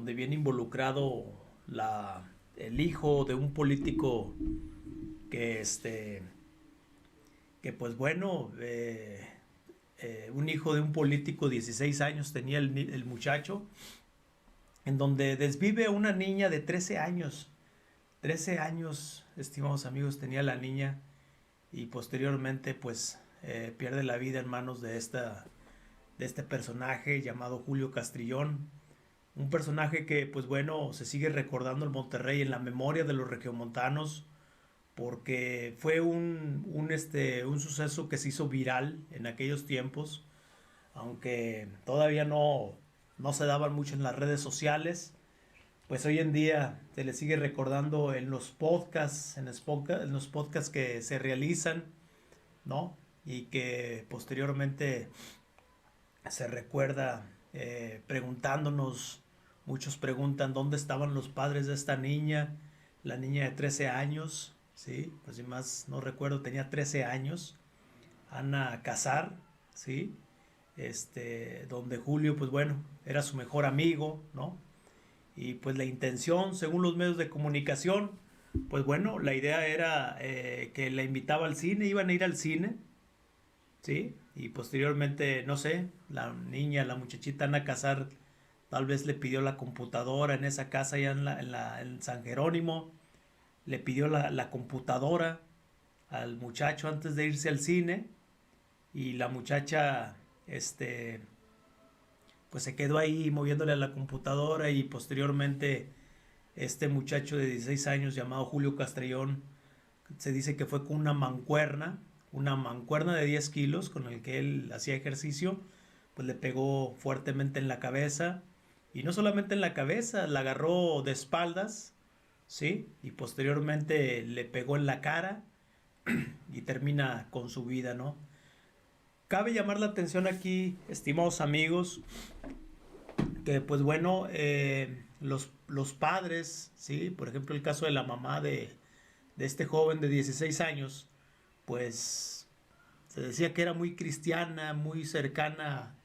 donde viene involucrado el hijo de un político que que pues bueno, un hijo de un político, 16 años tenía el muchacho, en donde desvive a una niña de 13 años. 13 años, estimados amigos, tenía la niña, y posteriormente pues pierde la vida en manos de este personaje llamado Julio Castrillón. Un personaje que pues bueno se sigue recordando en Monterrey, en la memoria de los regiomontanos, porque fue un suceso que se hizo viral en aquellos tiempos, aunque todavía no se daban mucho en las redes sociales. Pues hoy en día se le sigue recordando en los podcasts, en los podcasts que se realizan, ¿no? Y que posteriormente se recuerda, preguntándonos, muchos preguntan dónde estaban los padres de esta niña, la niña de 13 años, ¿sí? Pues si más no recuerdo, tenía 13 años, Ana Casar, ¿sí? Donde Julio, pues bueno, era su mejor amigo, ¿no? Y pues la intención, según los medios de comunicación, pues bueno, la idea era que la invitaba al cine, iban a ir al cine, ¿sí? Y posteriormente, no sé, la niña, la muchachita Ana Casar, tal vez le pidió la computadora en esa casa allá en San Jerónimo, le pidió la computadora al muchacho antes de irse al cine, y la muchacha, pues se quedó ahí moviéndole a la computadora, y posteriormente este muchacho de 16 años llamado Julio Castrellón, se dice que fue con una mancuerna de 10 kilos con el que él hacía ejercicio, pues le pegó fuertemente en la cabeza, y no solamente en la cabeza, la agarró de espaldas, ¿sí? Y posteriormente le pegó en la cara y termina con su vida, ¿no? Cabe llamar la atención aquí, estimados amigos, que pues bueno, los padres, ¿sí? Por ejemplo, el caso de la mamá de este joven de 16 años, pues se decía que era muy cristiana, muy cercana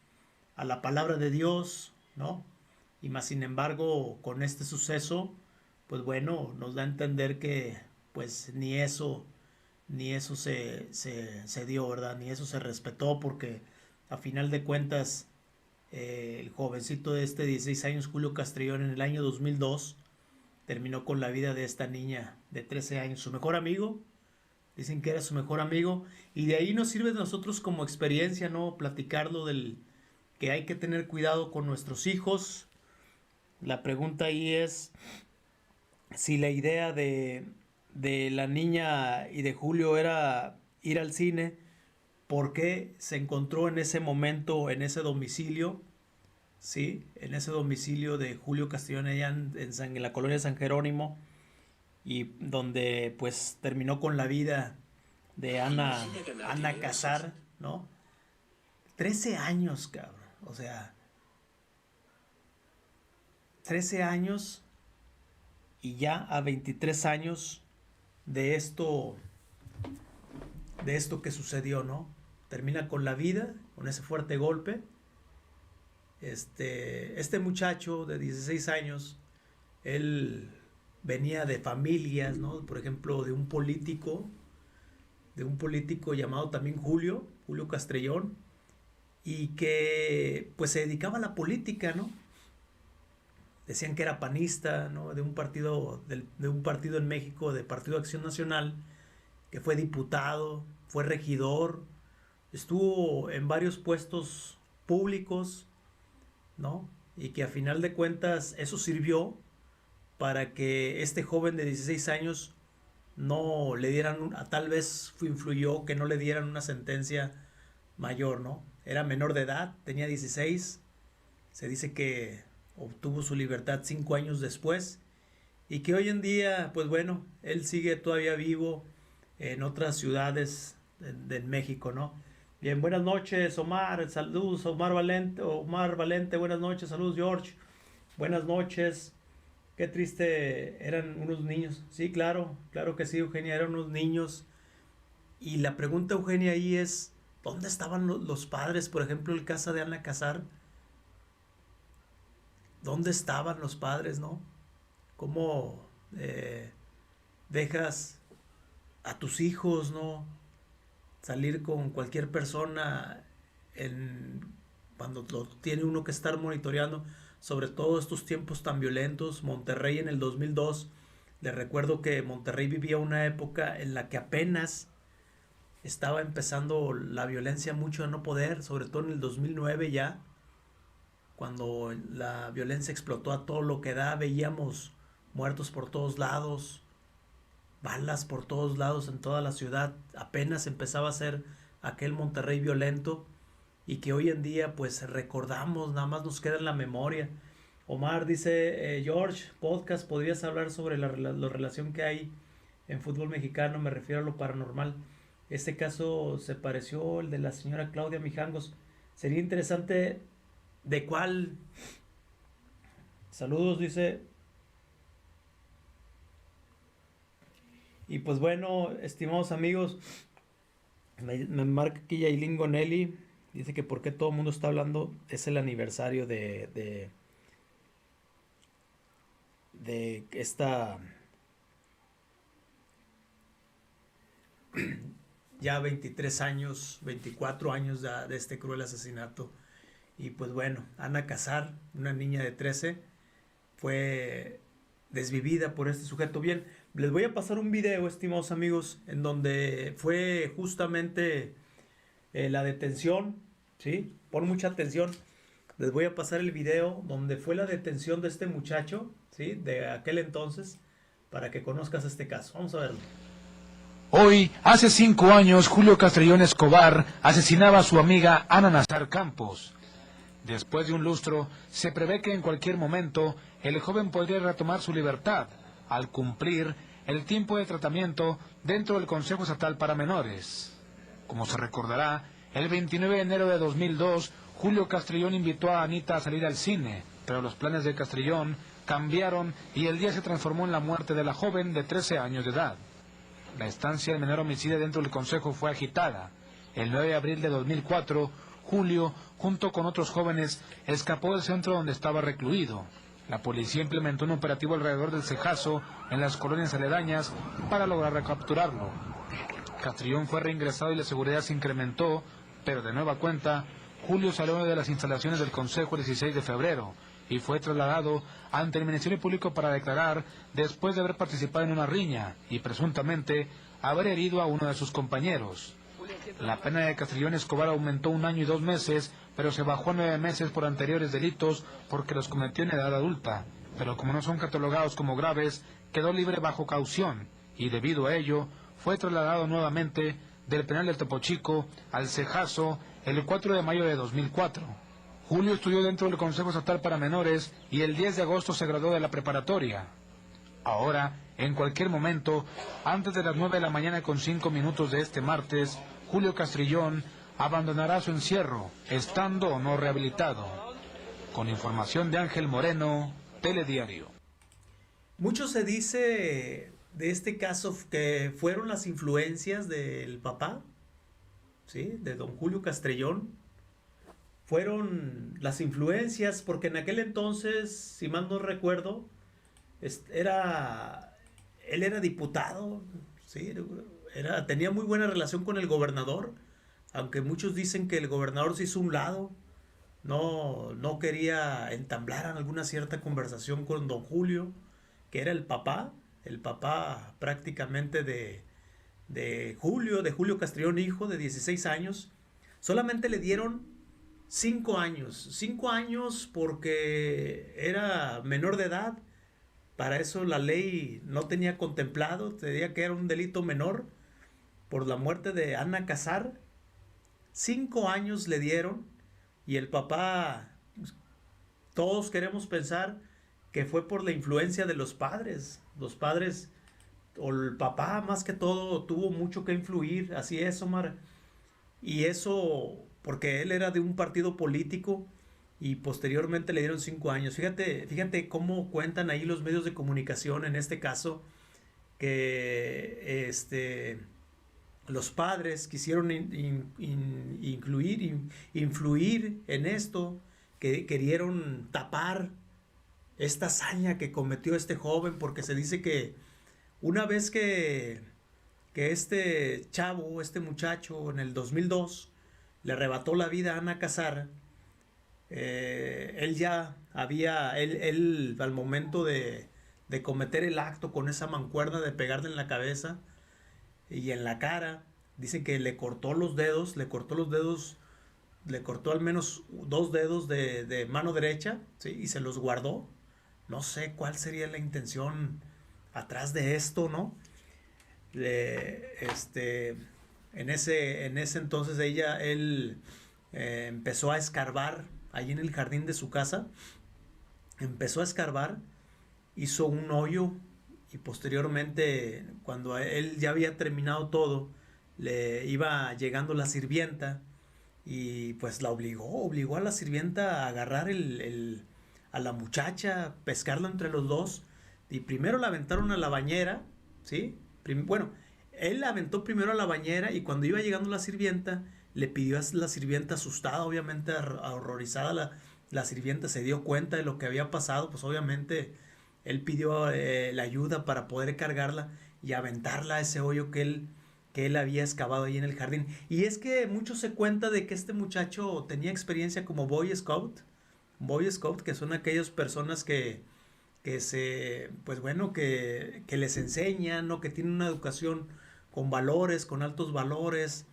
a la palabra de Dios, ¿no? Y más sin embargo, con este suceso, pues bueno, nos da a entender que pues ni eso se dio, ¿verdad? Ni eso se respetó, porque a final de cuentas, el jovencito de 16 años, Julio Castrillón, en el año 2002, terminó con la vida de esta niña de 13 años, su mejor amigo. Dicen que era su mejor amigo, y de ahí nos sirve de nosotros como experiencia, ¿no? Platicarlo del que hay que tener cuidado con nuestros hijos. La pregunta ahí es si la idea de la niña y de Julio era ir al cine, ¿por qué se encontró en ese momento, en ese domicilio? Sí, en ese domicilio de Julio Castellón allá en la colonia San Jerónimo, y donde pues terminó con la vida de Ana Casar, ¿no? 13 años, cabrón. O sea, 13 años, y ya a 23 años de esto que sucedió, ¿no? Termina con la vida, con ese fuerte golpe. Este muchacho de 16 años, él venía de familias, ¿no? Por ejemplo, de un político llamado también Julio Castrellón, y que pues se dedicaba a la política, ¿no? Decían que era panista, ¿no? De un partido en México, de Partido Acción Nacional, que fue diputado, fue regidor, estuvo en varios puestos públicos, ¿no? Y que a final de cuentas eso sirvió para que este joven de 16 años no le dieran, tal vez influyó que no le dieran una sentencia mayor, ¿no? Era menor de edad, tenía 16, se dice que obtuvo su libertad 5 años después, y que hoy en día, pues bueno, él sigue todavía vivo en otras ciudades de México, ¿no? Bien, buenas noches, Omar, saludos, Omar Valente, buenas noches, saludos, George, buenas noches. Qué triste, eran unos niños. Sí, claro, claro que sí, Eugenia, eran unos niños. Y la pregunta, Eugenia, ahí es, ¿dónde estaban los padres? Por ejemplo, el caso de Ana Casar. ¿dónde estaban los padres, no? ¿Cómo dejas a tus hijos, no? Salir con cualquier persona en, cuando lo tiene uno que estar monitoreando, sobre todo estos tiempos tan violentos. Monterrey en el 2002, le recuerdo que Monterrey vivía una época en la que apenas estaba empezando la violencia mucho a no poder, sobre todo en el 2009 ya, cuando la violencia explotó a todo lo que da, veíamos muertos por todos lados, balas por todos lados en toda la ciudad, apenas empezaba a ser aquel Monterrey violento y que hoy en día pues recordamos, nada más nos queda en la memoria. Omar dice, George, podcast, ¿podrías hablar sobre la relación que hay en fútbol mexicano? Me refiero a lo paranormal. Este caso se pareció el de la señora Claudia Mijangos. Sería interesante de cuál. Saludos, dice. Y pues bueno, estimados amigos, me marca aquí Yailin Gonelli. Dice que por qué todo el mundo está hablando. Es el aniversario de esta ya 23 años, 24 años de este cruel asesinato. Y pues bueno, Ana Casar, una niña de 13, fue desvivida por este sujeto. Bien, les voy a pasar un video, estimados amigos, en donde fue justamente la detención, ¿sí? Pon mucha atención. Les voy a pasar el video donde fue la detención de este muchacho, ¿sí? De aquel entonces, para que conozcas este caso. Vamos a verlo. Hoy, hace 5 años, Julio Castrillón Escobar asesinaba a su amiga Ana Nazar Campos. Después de un lustro, se prevé que en cualquier momento el joven podría retomar su libertad al cumplir el tiempo de tratamiento dentro del Consejo Estatal para Menores. Como se recordará, el 29 de enero de 2002, Julio Castrillón invitó a Anita a salir al cine, pero los planes de Castrillón cambiaron y el día se transformó en la muerte de la joven de 13 años de edad. La estancia del menor homicida dentro del Consejo fue agitada. El 9 de abril de 2004, Julio, junto con otros jóvenes, escapó del centro donde estaba recluido. La policía implementó un operativo alrededor del Cejazo en las colonias aledañas para lograr recapturarlo. Castrillón fue reingresado y la seguridad se incrementó, pero de nueva cuenta, Julio salió de las instalaciones del Consejo el 16 de febrero y fue trasladado ante el Ministerio Público para declarar después de haber participado en una riña y presuntamente haber herido a uno de sus compañeros. La pena de Castrillón Escobar aumentó 1 año y 2 meses, pero se bajó a 9 meses por anteriores delitos porque los cometió en edad adulta, pero como no son catalogados como graves, quedó libre bajo caución y debido a ello fue trasladado nuevamente del penal del Topo Chico al Cejazo el 4 de mayo de 2004. Julio estudió dentro del Consejo Estatal para Menores y el 10 de agosto se graduó de la preparatoria. Ahora, en cualquier momento, antes de las 9 de la mañana con 5 minutos de este martes, Julio Castrillón abandonará su encierro, estando o no rehabilitado. Con información de Ángel Moreno, Telediario. Mucho se dice de este caso que fueron las influencias del papá, ¿sí? De don Julio Castrillón. Fueron las influencias, porque en aquel entonces, si mal no recuerdo, él era diputado, ¿sí? Tenía muy buena relación con el gobernador, aunque muchos dicen que el gobernador se hizo a un lado, no quería entablar alguna cierta conversación con don Julio, que era el papá prácticamente de Julio Castrillón, hijo de 16 años. Solamente le dieron 5 años porque era menor de edad. Para eso la ley no tenía contemplado, tenía que era un delito menor por la muerte de Ana Casar. 5 años le dieron y el papá, todos queremos pensar que fue por la influencia de los padres. Los padres, o el papá más que todo, tuvo mucho que influir, así es, Omar. Y eso porque él era de un partido político y posteriormente le dieron 5 años. Fíjate cómo cuentan ahí los medios de comunicación en este caso que los padres quisieron influir en esto, que querieron tapar esta hazaña que cometió este joven, porque se dice que una vez que este chavo, este muchacho, en el 2002, le arrebató la vida a Ana Casar, él ya había, él al momento de cometer el acto con esa mancuerna de pegarle en la cabeza y en la cara, dicen que le cortó los dedos, le cortó al menos dos dedos de mano derecha, ¿sí? Y se los guardó. No sé cuál sería la intención atrás de esto, ¿no? Este, en ese entonces él empezó a escarbar allí en el jardín de su casa, empezó a escarbar, hizo un hoyo y posteriormente, cuando él ya había terminado todo, le iba llegando la sirvienta y pues la obligó a la sirvienta a agarrar a la muchacha, pescarla entre los dos, y primero la aventaron a la bañera, ¿sí? Bueno, él la aventó primero a la bañera y cuando iba llegando la sirvienta, le pidió a la sirvienta asustada, obviamente horrorizada, la sirvienta se dio cuenta de lo que había pasado, pues obviamente él pidió la ayuda para poder cargarla y aventarla a ese hoyo que él había excavado ahí en el jardín. Y es que mucho se cuenta de que este muchacho tenía experiencia como Boy Scout, que son aquellas personas que se, pues bueno, que les enseñan, ¿no? Que tienen una educación con valores, con altos valores,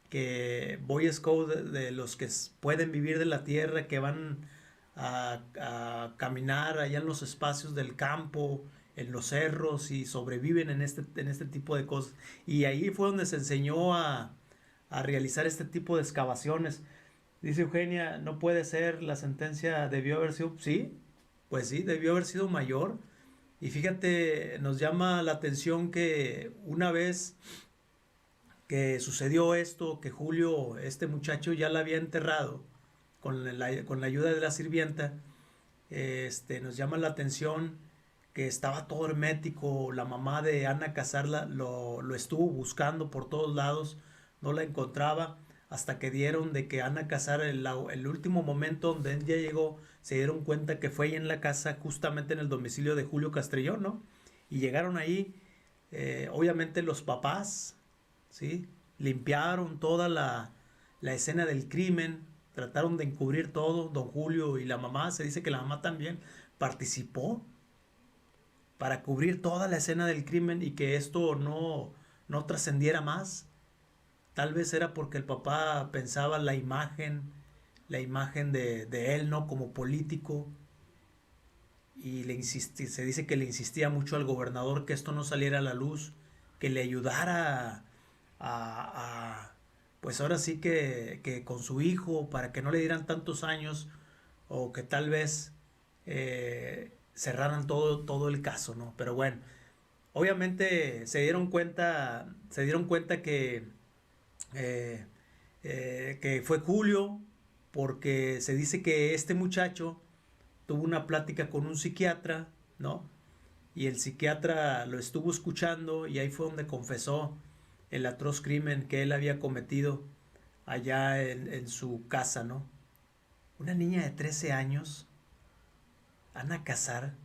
que Boy Scout de los que pueden vivir de la tierra, que van a caminar allá en los espacios del campo, en los cerros y sobreviven en este tipo de cosas. Y ahí fue donde se enseñó a realizar este tipo de excavaciones. Dice Eugenia, no puede ser, la sentencia debió haber sido, sí, pues sí, debió haber sido mayor. Y fíjate, nos llama la atención que una vez que sucedió esto, que Julio, este muchacho, ya la había enterrado con la ayuda de la sirvienta, nos llama la atención que estaba todo hermético. La mamá de Ana Casarla lo estuvo buscando por todos lados, no la encontraba, hasta que dieron de que Ana Casar, el último momento donde ella llegó, se dieron cuenta que fue ahí en la casa, justamente en el domicilio de Julio Castrillón, ¿no? Y llegaron ahí, obviamente los papás, ¿sí? Limpiaron toda la escena del crimen, trataron de encubrir todo, don Julio y la mamá, se dice que la mamá también participó para cubrir toda la escena del crimen y que esto no trascendiera más. Tal vez era porque el papá pensaba la imagen de él, ¿no? Como político, y se dice que le insistía mucho al gobernador que esto no saliera a la luz, que le ayudara pues ahora sí que con su hijo, para que no le dieran tantos años, o que tal vez cerraran todo el caso, ¿no? Pero bueno, obviamente se dieron cuenta que fue Julio, porque se dice que este muchacho tuvo una plática con un psiquiatra, ¿no? Y el psiquiatra lo estuvo escuchando y ahí fue donde confesó el atroz crimen que él había cometido allá en su casa, ¿no? Una niña de 13 años, Ana Casar,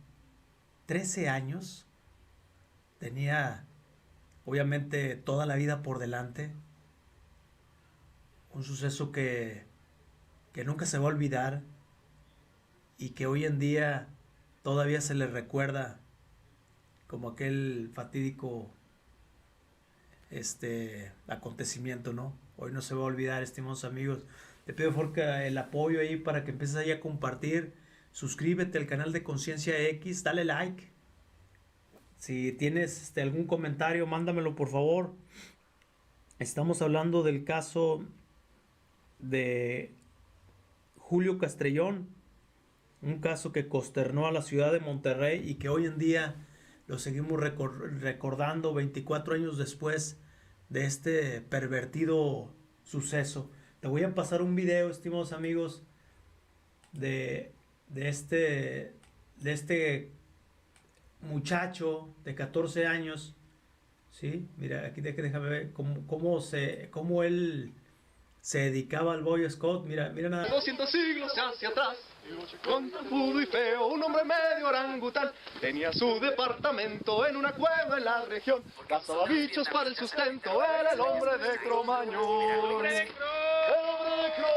13 años, tenía obviamente toda la vida por delante, un suceso que nunca se va a olvidar y que hoy en día todavía se le recuerda como aquel fatídico acontecimiento, ¿no? Hoy no se va a olvidar, estimados amigos. Te pido por favor el apoyo ahí para que empieces ahí a compartir. Suscríbete al canal de Conciencia X, dale like. Si tienes algún comentario, mándamelo por favor. Estamos hablando del caso de Julio Castrillón, un caso que consternó a la ciudad de Monterrey y que hoy en día lo seguimos recordando 24 años después de este pervertido suceso. Te voy a pasar un video, estimados amigos, de este muchacho de 14 años, ¿sí? Mira, aquí déjame ver cómo él se dedicaba al Boy Scout. Mira, mira nada. 200 siglos hacia atrás, con tarpudo y feo, un hombre medio orangután, tenía su departamento en una cueva en la región, cazaba bichos para el sustento, era el hombre de Cromañón. El hombre de Cro,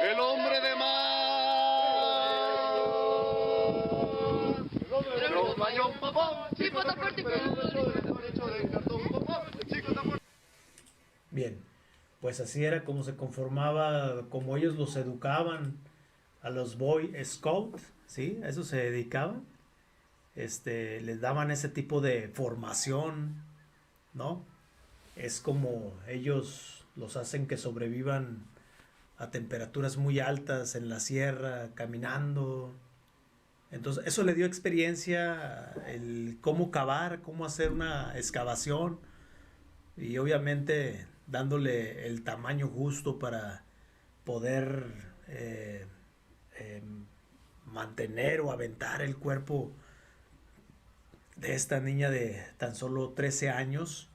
el hombre de mar, el hombre de Cromañón, papá, chico tan fuerte que hecho de cartón, papá, chico tan fuerte. Bien, pues así era como se conformaba, como ellos los educaban a los Boy Scouts, ¿sí? A eso se dedicaban. Les daban ese tipo de formación, ¿no? Es como ellos los hacen que sobrevivan a temperaturas muy altas en la sierra, caminando. Entonces, eso le dio experiencia, el cómo cavar, cómo hacer una excavación y obviamente dándole el tamaño justo para poder mantener o aventar el cuerpo de esta niña de tan solo 13 años.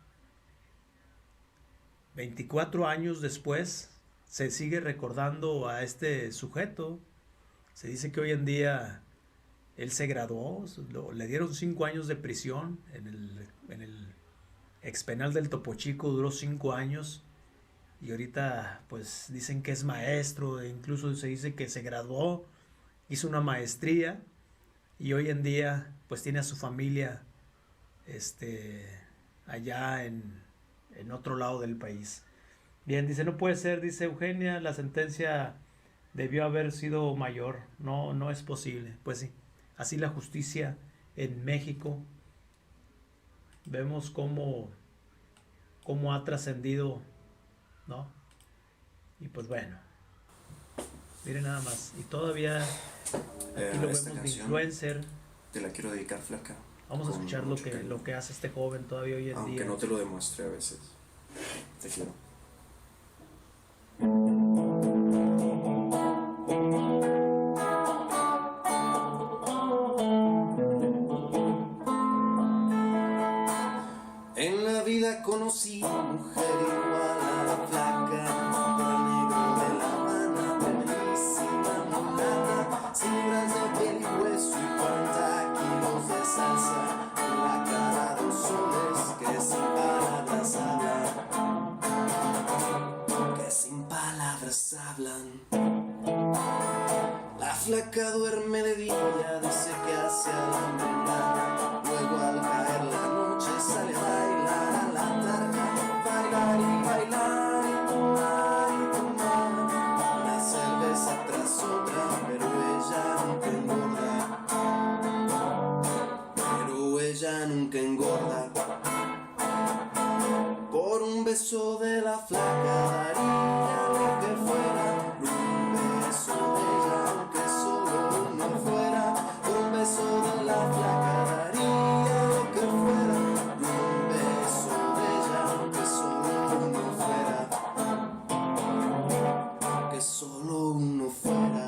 24 años después se sigue recordando a este sujeto. Se dice que hoy en día él se graduó, le dieron 5 años de prisión en el expenal del Topo Chico, duró 5 años y ahorita pues dicen que es maestro, e incluso se dice que se graduó, hizo una maestría y hoy en día pues tiene a su familia allá en otro lado del país. Bien, dice, no puede ser, dice Eugenia, la sentencia debió haber sido mayor, no es posible. Pues sí, así la justicia en México. Vemos cómo ha trascendido, ¿no? Y pues bueno, miren nada más. Y todavía aquí lo vemos de influencer. Te la quiero dedicar, flaca. Vamos a escuchar lo que hace este joven todavía hoy en Aunque día. Aunque no te lo demuestre a veces. Te quiero. En la vida conocí mujer igual a la flaca, el negro de La Habana, bellísima mulata, sin grasa, piel y hueso y 40 kilos de salsa, la cara 2 soles que sin palabras hablan, que sin palabras hablan. La flaca duerme de día, dice que hace a la mañana, luego al caer la noche sale a bailar a la tarde, bailar y bailar y tomar, una cerveza tras otra, pero ella nunca engorda, por un beso de la flaca daría lo que fuera, un beso de ella aunque solo uno fuera, por un beso de la flaca daría lo que fuera, un beso de ella aunque solo uno fuera, que solo uno fuera.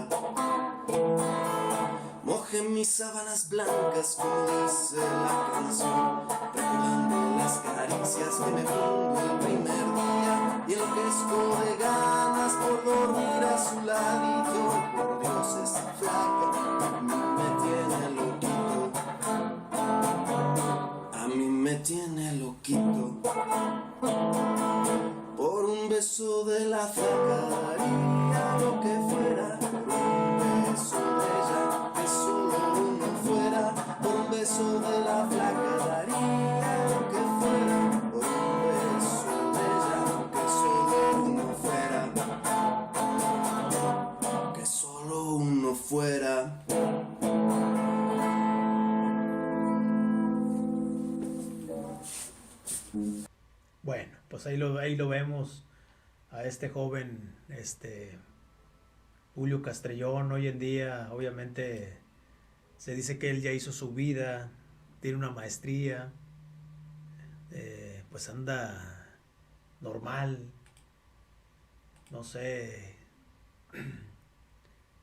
Mojen mis sábanas blancas como dice la canción, recordando las caricias que me pongo el primer día y enloquezco de ganas por dormir a su ladito. Por Dios, esa flaca a mí me tiene loquito, a mí me tiene loquito. Por un beso de la flaca daría lo que fuera, un beso de ella que solo uno fuera, por un beso de la flaca daría lo que fuera, por un beso de ella que solo uno fuera, que solo uno fuera. Bueno, pues ahí lo vemos a este joven, Julio Castrillón. Hoy en día, obviamente, se dice que él ya hizo su vida, tiene una maestría, pues anda normal. No sé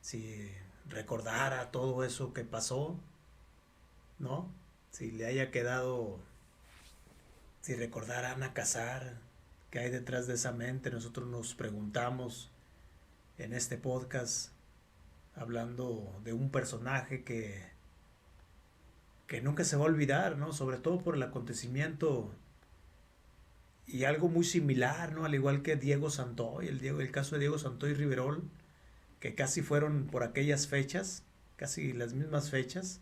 si recordara todo eso que pasó, ¿no? Si le haya quedado, si recordara a Ana Casar, qué hay detrás de esa mente. Nosotros nos preguntamos en este podcast, hablando de un personaje que nunca se va a olvidar, ¿no? Sobre todo por el acontecimiento y algo muy similar, ¿no? Al igual que Diego Santoy, el caso de Diego Santoy Riverol, que casi fueron por aquellas fechas, casi las mismas fechas,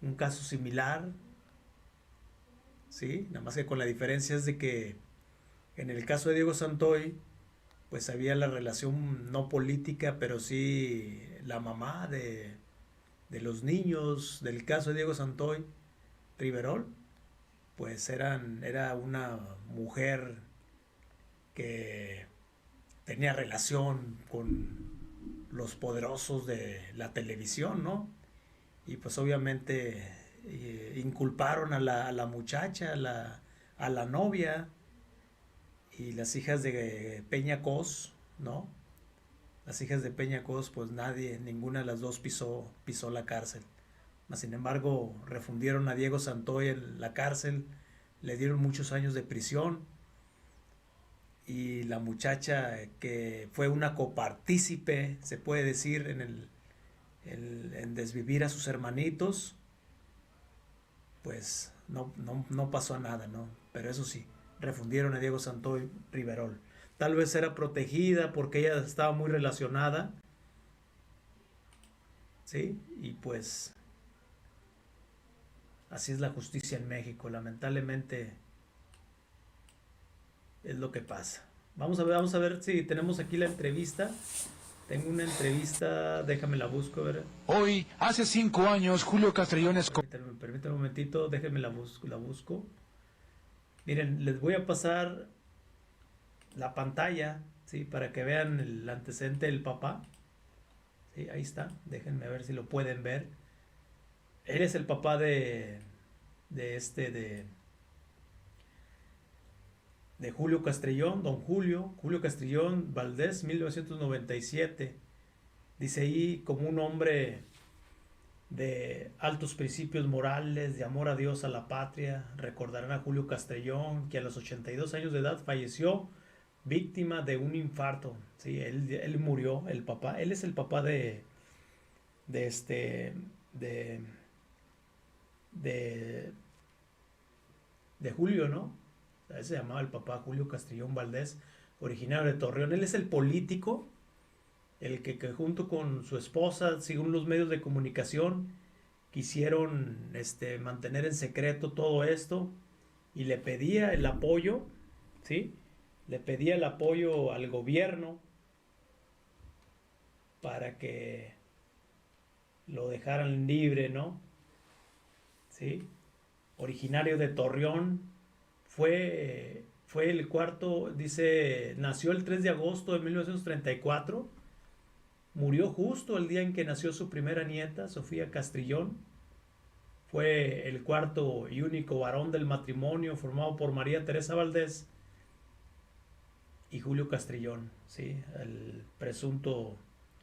un caso similar, ¿sí? Nada más que con la diferencia es de que en el caso de Diego Santoy, pues había la relación no política, pero sí la mamá de los niños del caso de Diego Santoy Riverol, pues era una mujer que tenía relación con los poderosos de la televisión, ¿no? Y pues obviamente inculparon a la muchacha, a la novia, y las hijas de Peña Cos, ¿no? Las hijas de Peña Cos, pues ninguna de las dos pisó la cárcel. Sin embargo, refundieron a Diego Santoy en la cárcel, le dieron muchos años de prisión, y la muchacha, que fue una copartícipe, se puede decir, en desvivir a sus hermanitos, pues no pasó nada, ¿no? Pero eso sí, refundieron a Diego Santoy Riverol. Tal vez era protegida porque ella estaba muy relacionada, ¿sí? Y pues así es la justicia en México, lamentablemente es lo que pasa. Vamos a ver si tenemos aquí la entrevista. Tengo una entrevista, déjame la busco, a ver. Hoy, hace 5 años, Julio Castrillón Escobar. Permítanme un momentito, déjenme la busco. Miren, les voy a pasar la pantalla, ¿sí? Para que vean el antecedente del papá. Sí, ahí está, déjenme ver si lo pueden ver. Él es el papá de Julio Castrillón, don Julio Castrillón Valdés, 1997. Dice ahí, como un hombre de altos principios morales, de amor a Dios, a la patria, recordarán a Julio Castrillón, que a los 82 años de edad falleció víctima de un infarto. Sí, él murió, el papá. Él es el papá de Julio, ¿no? Él se llamaba el papá Julio Castrillón Valdés, originario de Torreón. Él es el político, el que junto con su esposa, según los medios de comunicación, quisieron mantener en secreto todo esto, y le pedía el apoyo, ¿sí? Le pedía el apoyo al gobierno para que lo dejaran libre, ¿no? ¿Sí? Originario de Torreón, fue el cuarto, dice, nació el 3 de agosto de 1934, murió justo el día en que nació su primera nieta, Sofía Castrillón. Fue el cuarto y único varón del matrimonio formado por María Teresa Valdés y Julio Castrillón, ¿sí? El presunto,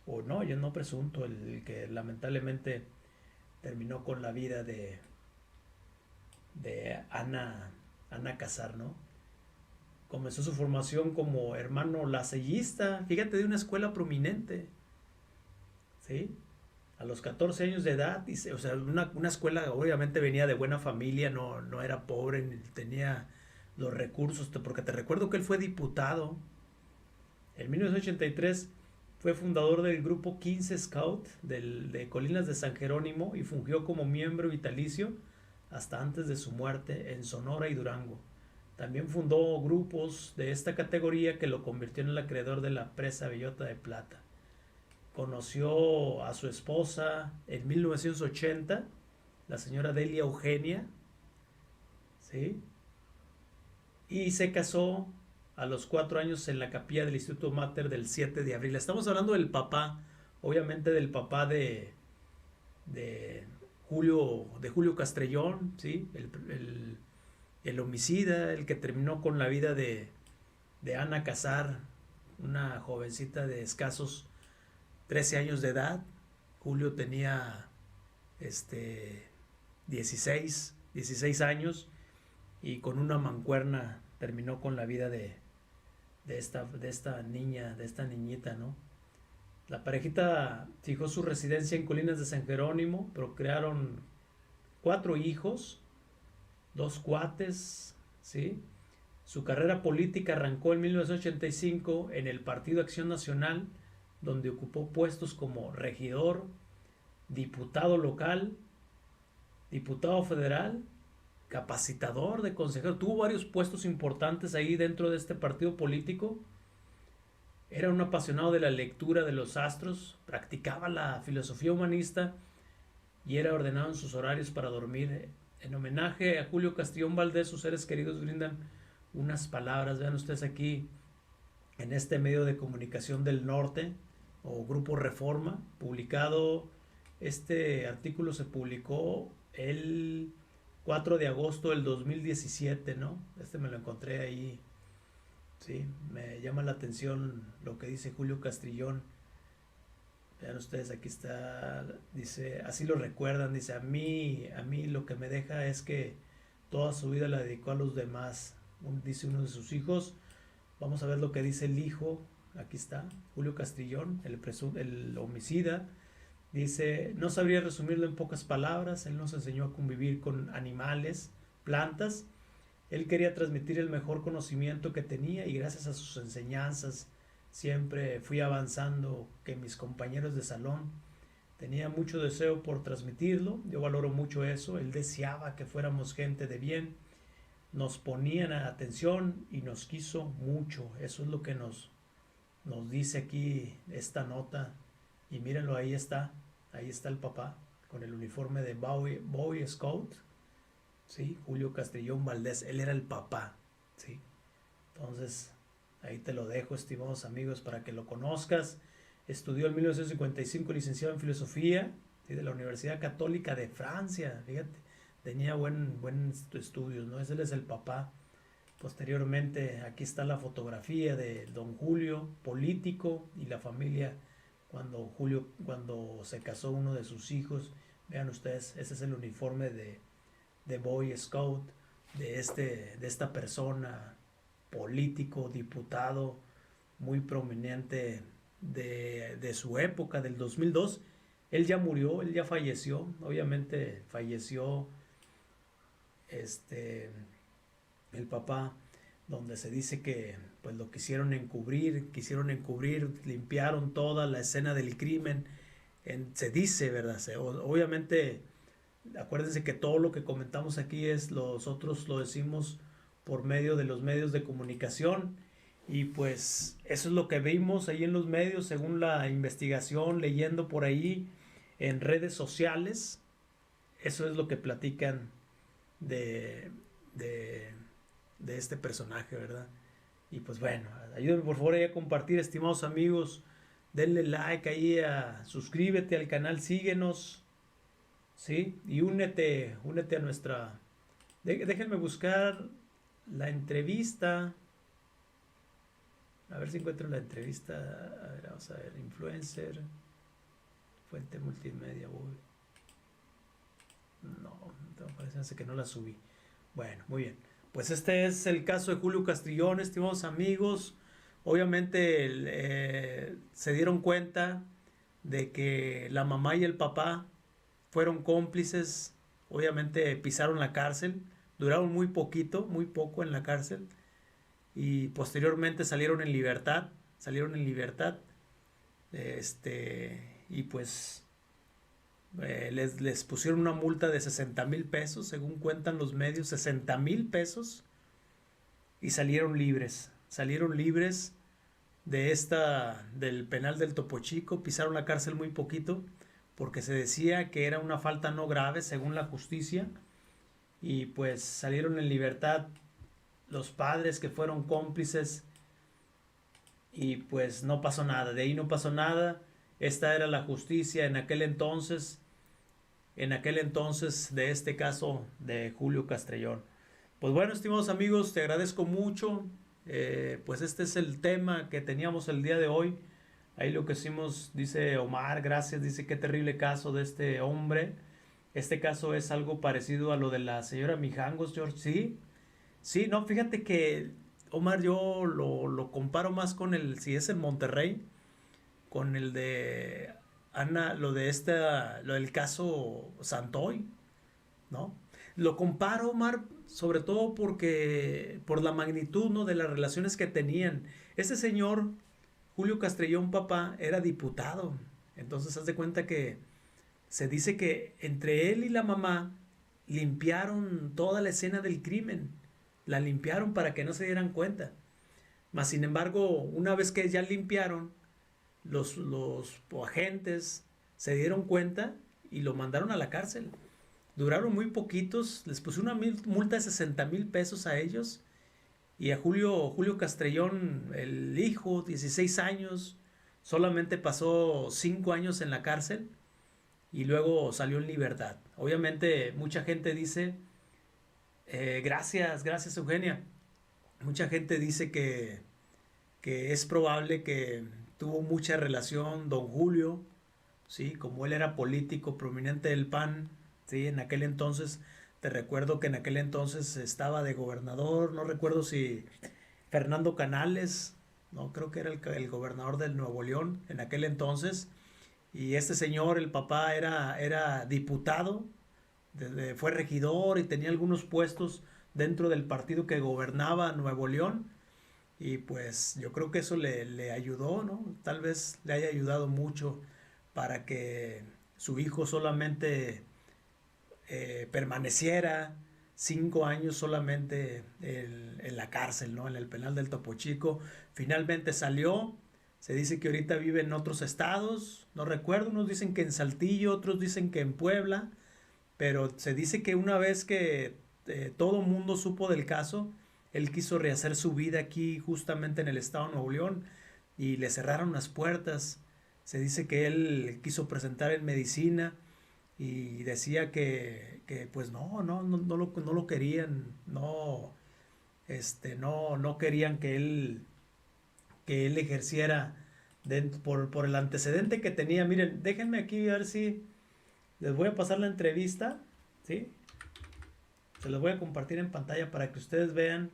o no, yo no presunto, el que lamentablemente terminó con la vida de Ana Casar, ¿no? Comenzó su formación como hermano lasellista, fíjate, de una escuela prominente, ¿sí? A los 14 años de edad, o sea, una escuela, obviamente venía de buena familia, no era pobre, ni tenía los recursos, porque te recuerdo que él fue diputado. En 1983 fue fundador del grupo 15 Scout de Colinas de San Jerónimo y fungió como miembro vitalicio hasta antes de su muerte en Sonora y Durango. También fundó grupos de esta categoría que lo convirtió en el acreedor de la presa Bellota de Plata. Conoció a su esposa en 1980, la señora Delia Eugenia, ¿sí? Y se casó a los 4 años en la capilla del Instituto Mater del 7 de abril. Estamos hablando del papá, obviamente del papá de Julio Castrillón, ¿sí? El homicida, el que terminó con la vida de Ana Casar, una jovencita de escasos 13 años de edad. Julio tenía 16 años, y con una mancuerna terminó con la vida de de esta niña, de esta niñita, ¿no? La parejita fijó su residencia en Colinas de San Jerónimo, procrearon 4 hijos, 2 cuates, ¿sí? Su carrera política arrancó en 1985 en el Partido Acción Nacional, donde ocupó puestos como regidor, diputado local, diputado federal, capacitador de consejero. Tuvo varios puestos importantes ahí dentro de este partido político. Era un apasionado de la lectura de los astros, practicaba la filosofía humanista y era ordenado en sus horarios para dormir. En homenaje a Julio Castrillón Valdés, sus seres queridos brindan unas palabras. Vean ustedes aquí en este medio de comunicación del norte o Grupo Reforma, publicado, este artículo se publicó el 4 de agosto del 2017, ¿no? Me lo encontré ahí, sí, me llama la atención lo que dice Julio Castrillón. Vean ustedes, aquí está, dice, así lo recuerdan, dice, a mí lo que me deja es que toda su vida la dedicó a los demás, dice uno de sus hijos. Vamos a ver lo que dice el hijo, aquí está, Julio Castrillón, el homicida. Dice, no sabría resumirlo en pocas palabras, él nos enseñó a convivir con animales, plantas. Él quería transmitir el mejor conocimiento que tenía y gracias a sus enseñanzas siempre fui avanzando que mis compañeros de salón. Tenía mucho deseo por transmitirlo, yo valoro mucho eso. Él deseaba que fuéramos gente de bien, nos ponían a atención y nos quiso mucho. Eso es lo que nos dice aquí esta nota. Y mírenlo, ahí está el papá con el uniforme de Boy Scout, ¿sí? Julio Castrillón Valdés, él era el papá, ¿sí? Entonces, ahí te lo dejo, estimados amigos, para que lo conozcas. Estudió en 1955, licenciado en filosofía, ¿sí? De la Universidad Católica de Francia, fíjate, tenía buen estudios, ¿no? Él es el papá. Posteriormente, aquí está la fotografía de don Julio, político, y la familia cuando se casó uno de sus hijos. Vean ustedes, ese es el uniforme de Boy Scout de esta persona, político, diputado, muy prominente de su época, del 2002. Él ya murió, él ya falleció, obviamente falleció el papá, donde se dice que pues lo quisieron encubrir, limpiaron toda la escena del crimen, se dice, ¿verdad? Obviamente, acuérdense que todo lo que comentamos aquí nosotros lo decimos por medio de los medios de comunicación, y pues eso es lo que vimos ahí en los medios, según la investigación, leyendo por ahí en redes sociales. Eso es lo que platican de este personaje, ¿verdad? Y pues bueno, ayúdenme por favor ahí a compartir, estimados amigos, denle like ahí, suscríbete al canal, síguenos, ¿sí? Y únete a nuestra... Déjenme buscar la entrevista, a ver si encuentro la entrevista. A ver, vamos a ver, influencer, fuente multimedia, no, parece que no la subí. Bueno, muy bien. Pues este es el caso de Julio Castrillón, estimados amigos. Obviamente se dieron cuenta de que la mamá y el papá fueron cómplices. Obviamente pisaron la cárcel, duraron muy poco en la cárcel, y posteriormente salieron en libertad. Y pues les pusieron una multa de 60,000 pesos, según cuentan los medios, 60,000 pesos, y salieron libres del penal del Topo Chico. Pisaron la cárcel muy poquito, porque se decía que era una falta no grave según la justicia, y pues salieron en libertad los padres que fueron cómplices, y pues no pasó nada, de ahí no pasó nada. Esta era la justicia en aquel entonces de este caso de Julio Castrillón. Pues bueno, estimados amigos, te agradezco mucho. Pues este es el tema que teníamos el día de hoy. Ahí lo que hicimos, dice Omar, gracias, dice qué terrible caso de este hombre. Este caso es algo parecido a lo de la señora Mijangos, George. Sí, no, fíjate que Omar, yo lo comparo más con si es en Monterrey, con el de Ana, lo del caso Santoy, ¿no? Lo comparo, Omar, sobre todo por la magnitud, ¿no?, de las relaciones que tenían. Este señor, Julio Castrillón, papá, era diputado. Entonces, haz de cuenta que se dice que entre él y la mamá limpiaron toda la escena del crimen. La limpiaron para que no se dieran cuenta. Mas, sin embargo, una vez que ya limpiaron, los agentes se dieron cuenta y lo mandaron a la cárcel. Duraron muy poquitos, les pusieron una multa de 60,000 pesos a ellos, y a Julio Castrillón, el hijo, 16 años, solamente pasó 5 años en la cárcel y luego salió en libertad. Obviamente mucha gente dice, gracias Eugenia, mucha gente dice que es probable que tuvo mucha relación don Julio, ¿sí? Como él era político prominente del PAN, ¿sí? En aquel entonces, te recuerdo que en aquel entonces estaba de gobernador, no recuerdo si Fernando Canales, no, creo que era el gobernador del Nuevo León en aquel entonces, y este señor, el papá, era diputado, fue regidor y tenía algunos puestos dentro del partido que gobernaba Nuevo León, y pues yo creo que eso le ayudó, ¿no? Tal vez le haya ayudado mucho para que su hijo solamente permaneciera 5 años solamente en la cárcel, ¿no? En el penal del Topo Chico. Finalmente salió. Se dice que ahorita vive en otros estados. No recuerdo, unos dicen que en Saltillo, otros dicen que en Puebla. Pero se dice que una vez que todo el mundo supo del caso, él quiso rehacer su vida aquí justamente en el estado de Nuevo León y le cerraron las puertas. Se dice que él quiso presentar en medicina y decía que pues no lo querían, no querían que él ejerciera por el antecedente que tenía. Miren, déjenme aquí a ver si les voy a pasar la entrevista, ¿sí? Se los voy a compartir en pantalla para que ustedes vean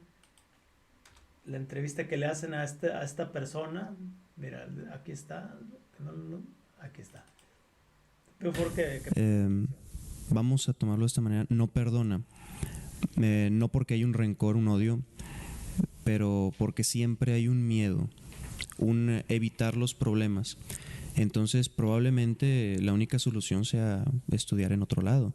la entrevista que le hacen a esta persona. Mira, aquí está, aquí está. Vamos a tomarlo de esta manera. No perdona, no porque hay un rencor, un odio, pero porque siempre hay un miedo, un evitar los problemas. Entonces probablemente la única solución sea estudiar en otro lado,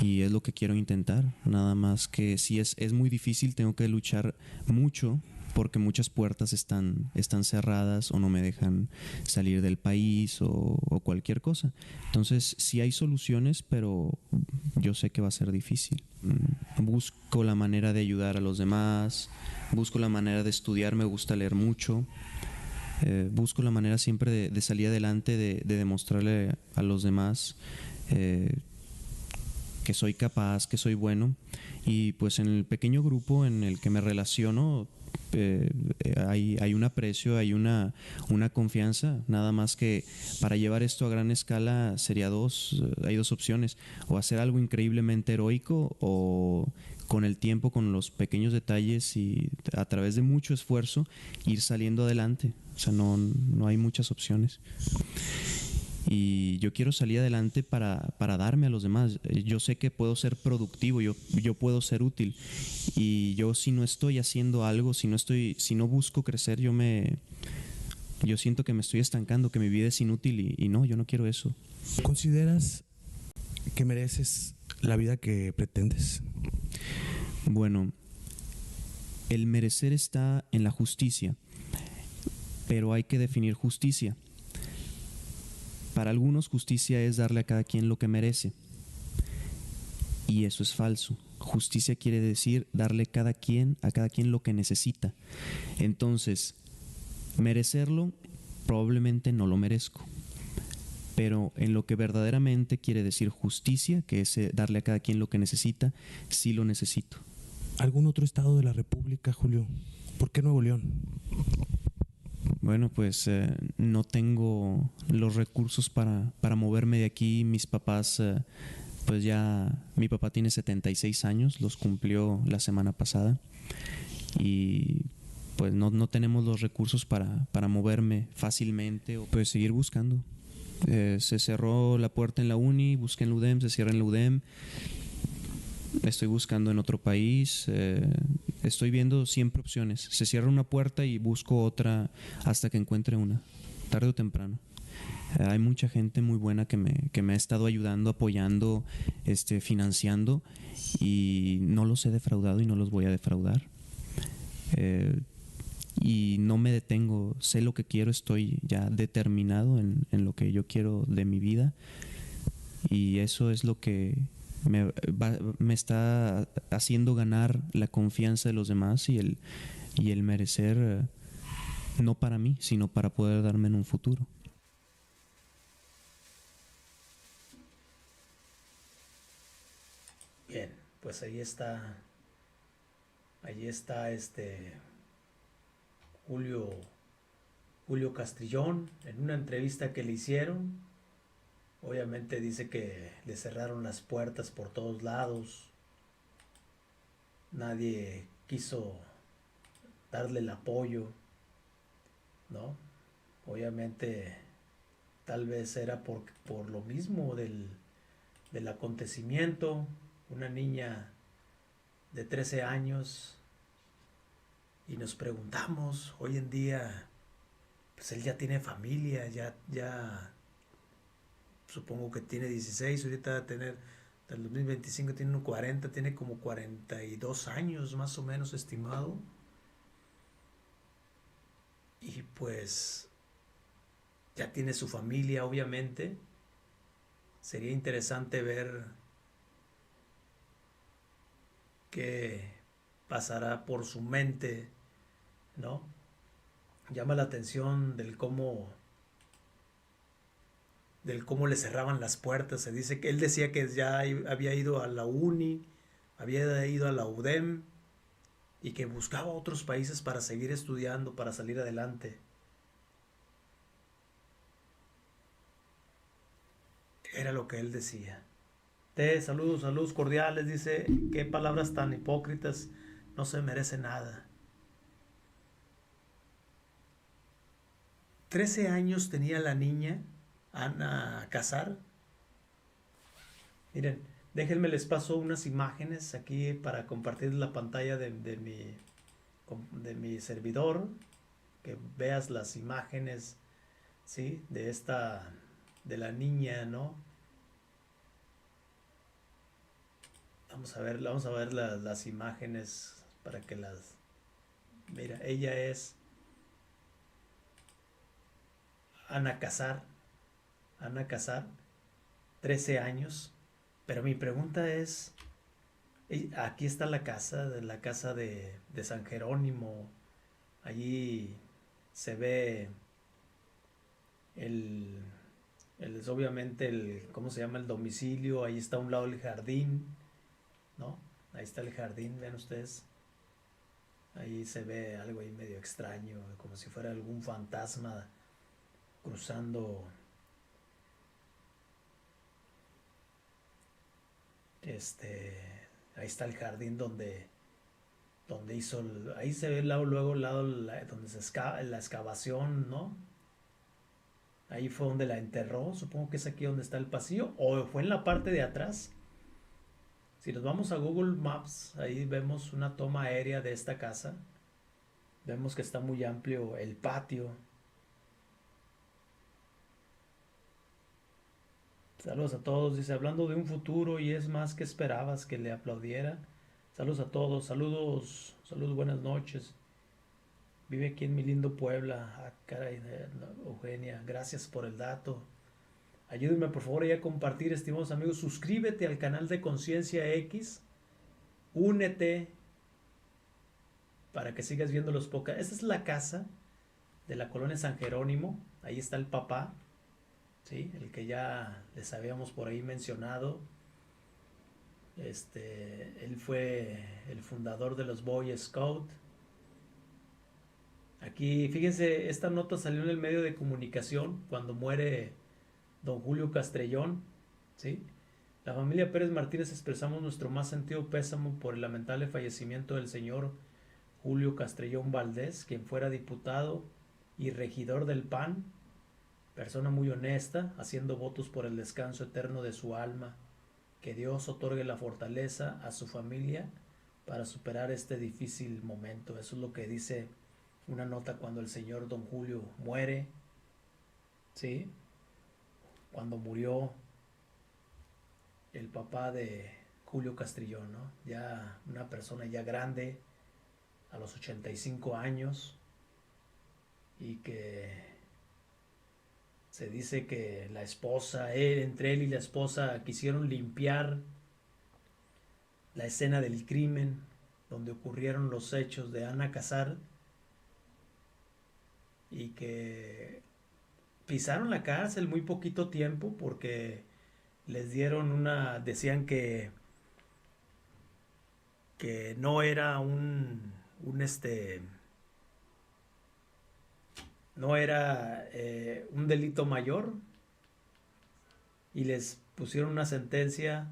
y es lo que quiero intentar. Nada más que si es muy difícil, tengo que luchar mucho porque muchas puertas están cerradas o no me dejan salir del país o cualquier cosa. Entonces sí hay soluciones, pero yo sé que va a ser difícil. Busco la manera de ayudar a los demás, busco la manera de estudiar, me gusta leer mucho, busco la manera siempre de salir adelante, de demostrarle a los demás que soy capaz, que soy bueno. Y pues en el pequeño grupo en el que me relaciono, hay un aprecio, hay una confianza. Nada más que para llevar esto a gran escala hay dos opciones: o hacer algo increíblemente heroico, o con el tiempo, con los pequeños detalles y a través de mucho esfuerzo, ir saliendo adelante. O sea, no hay muchas opciones. Y yo quiero salir adelante para darme a los demás. Yo sé que puedo ser productivo, yo puedo ser útil. Y yo, si no estoy haciendo algo, si no busco crecer, yo siento que me estoy estancando, que mi vida es inútil, y no, yo no quiero eso. ¿Consideras que mereces la vida que pretendes? Bueno, el merecer está en la justicia, pero hay que definir justicia. Para algunos, justicia es darle a cada quien lo que merece, y eso es falso. Justicia quiere decir darle a cada quien lo que necesita. Entonces, merecerlo, probablemente no lo merezco, pero en lo que verdaderamente quiere decir justicia, que es darle a cada quien lo que necesita, sí lo necesito. ¿Algún otro estado de la República, Julio? ¿Por qué Nuevo León? Bueno, pues no tengo los recursos para moverme de aquí. Mis papás, pues ya, mi papá tiene 76 años, los cumplió la semana pasada, y pues no tenemos los recursos para moverme fácilmente o pues seguir buscando. Se cerró la puerta en la uni, busqué en la UDEM, se cierra en la UDEM. Estoy buscando en otro país, estoy viendo siempre opciones. Se cierra una puerta y busco otra hasta que encuentre una, tarde o temprano. Hay mucha gente muy buena que me ha estado ayudando, apoyando, financiando, y no los he defraudado y no los voy a defraudar. Y no me detengo, sé lo que quiero, estoy ya determinado en lo que yo quiero de mi vida, y eso es lo que me está haciendo ganar la confianza de los demás y el merecer, no para mí, sino para poder darme en un futuro. Bien, pues ahí está Julio Castrillón en una entrevista que le hicieron. Obviamente dice que le cerraron las puertas por todos lados. Nadie quiso darle el apoyo, ¿no? Obviamente tal vez era por lo mismo del acontecimiento. Una niña de 13 años, y nos preguntamos, hoy en día, pues él ya tiene familia, ya supongo que tiene 16, ahorita va a tener, del 2025 tiene un 40, tiene como 42 años más o menos estimado. Y pues ya tiene su familia, obviamente. Sería interesante ver qué pasará por su mente, ¿no? Llama la atención del cómo le cerraban las puertas. Se dice que él decía que ya había ido a la uni, había ido a la UDEM, y que buscaba otros países para seguir estudiando, para salir adelante. Era lo que él decía. Saludos cordiales, dice, qué palabras tan hipócritas, no se merece nada. 13 años tenía la niña, Ana Casar. Miren, déjenme les paso unas imágenes aquí para compartir la pantalla de mi servidor, que veas las imágenes, ¿sí? De la niña, ¿no? Vamos a ver las imágenes para que las... Mira, ella es Ana Casar, 13 años. Pero mi pregunta es, aquí está la casa de San Jerónimo. Allí se ve obviamente ¿cómo se llama? El domicilio. Ahí está a un lado el jardín, ¿no? Ahí está el jardín, vean ustedes. Ahí se ve algo ahí medio extraño, como si fuera algún fantasma cruzando. Ahí está el jardín donde hizo, ahí se ve luego el lado donde la excavación, ¿no? Ahí fue donde la enterró, supongo que es aquí donde está el pasillo, o fue en la parte de atrás. Si nos vamos a Google Maps, ahí vemos una toma aérea de esta casa. Vemos que está muy amplio el patio. Saludos a todos, dice, hablando de un futuro y es más que esperabas que le aplaudiera. Saludos a todos, saludos, buenas noches. Vive aquí en mi lindo Puebla. Ah, caray, Eugenia, gracias por el dato. Ayúdenme por favor a compartir, estimados amigos. Suscríbete al canal de Conciencia X. Únete para que sigas viendo los podcasts. Esta es la casa de la colonia San Jerónimo. Ahí está el papá, ¿sí? El que ya les habíamos por ahí mencionado. Él fue el fundador de los Boy Scout. Aquí, fíjense, esta nota salió en el medio de comunicación cuando muere don Julio Castrillón, ¿sí? La familia Pérez Martínez expresamos nuestro más sentido pésamo por el lamentable fallecimiento del señor Julio Castrillón Valdés, quien fuera diputado y regidor del PAN, persona muy honesta, haciendo votos por el descanso eterno de su alma, que Dios otorgue la fortaleza a su familia para superar este difícil momento. Eso es lo que dice una nota cuando el señor don Julio muere, ¿sí? Cuando murió el papá de Julio Castrillón, ¿no? Ya una persona ya grande, a los 85 años, y que se dice que la esposa, entre él y la esposa quisieron limpiar la escena del crimen donde ocurrieron los hechos de Ana Casar, y que pisaron la cárcel muy poquito tiempo porque les dieron decían que no era no era un delito mayor, y les pusieron una sentencia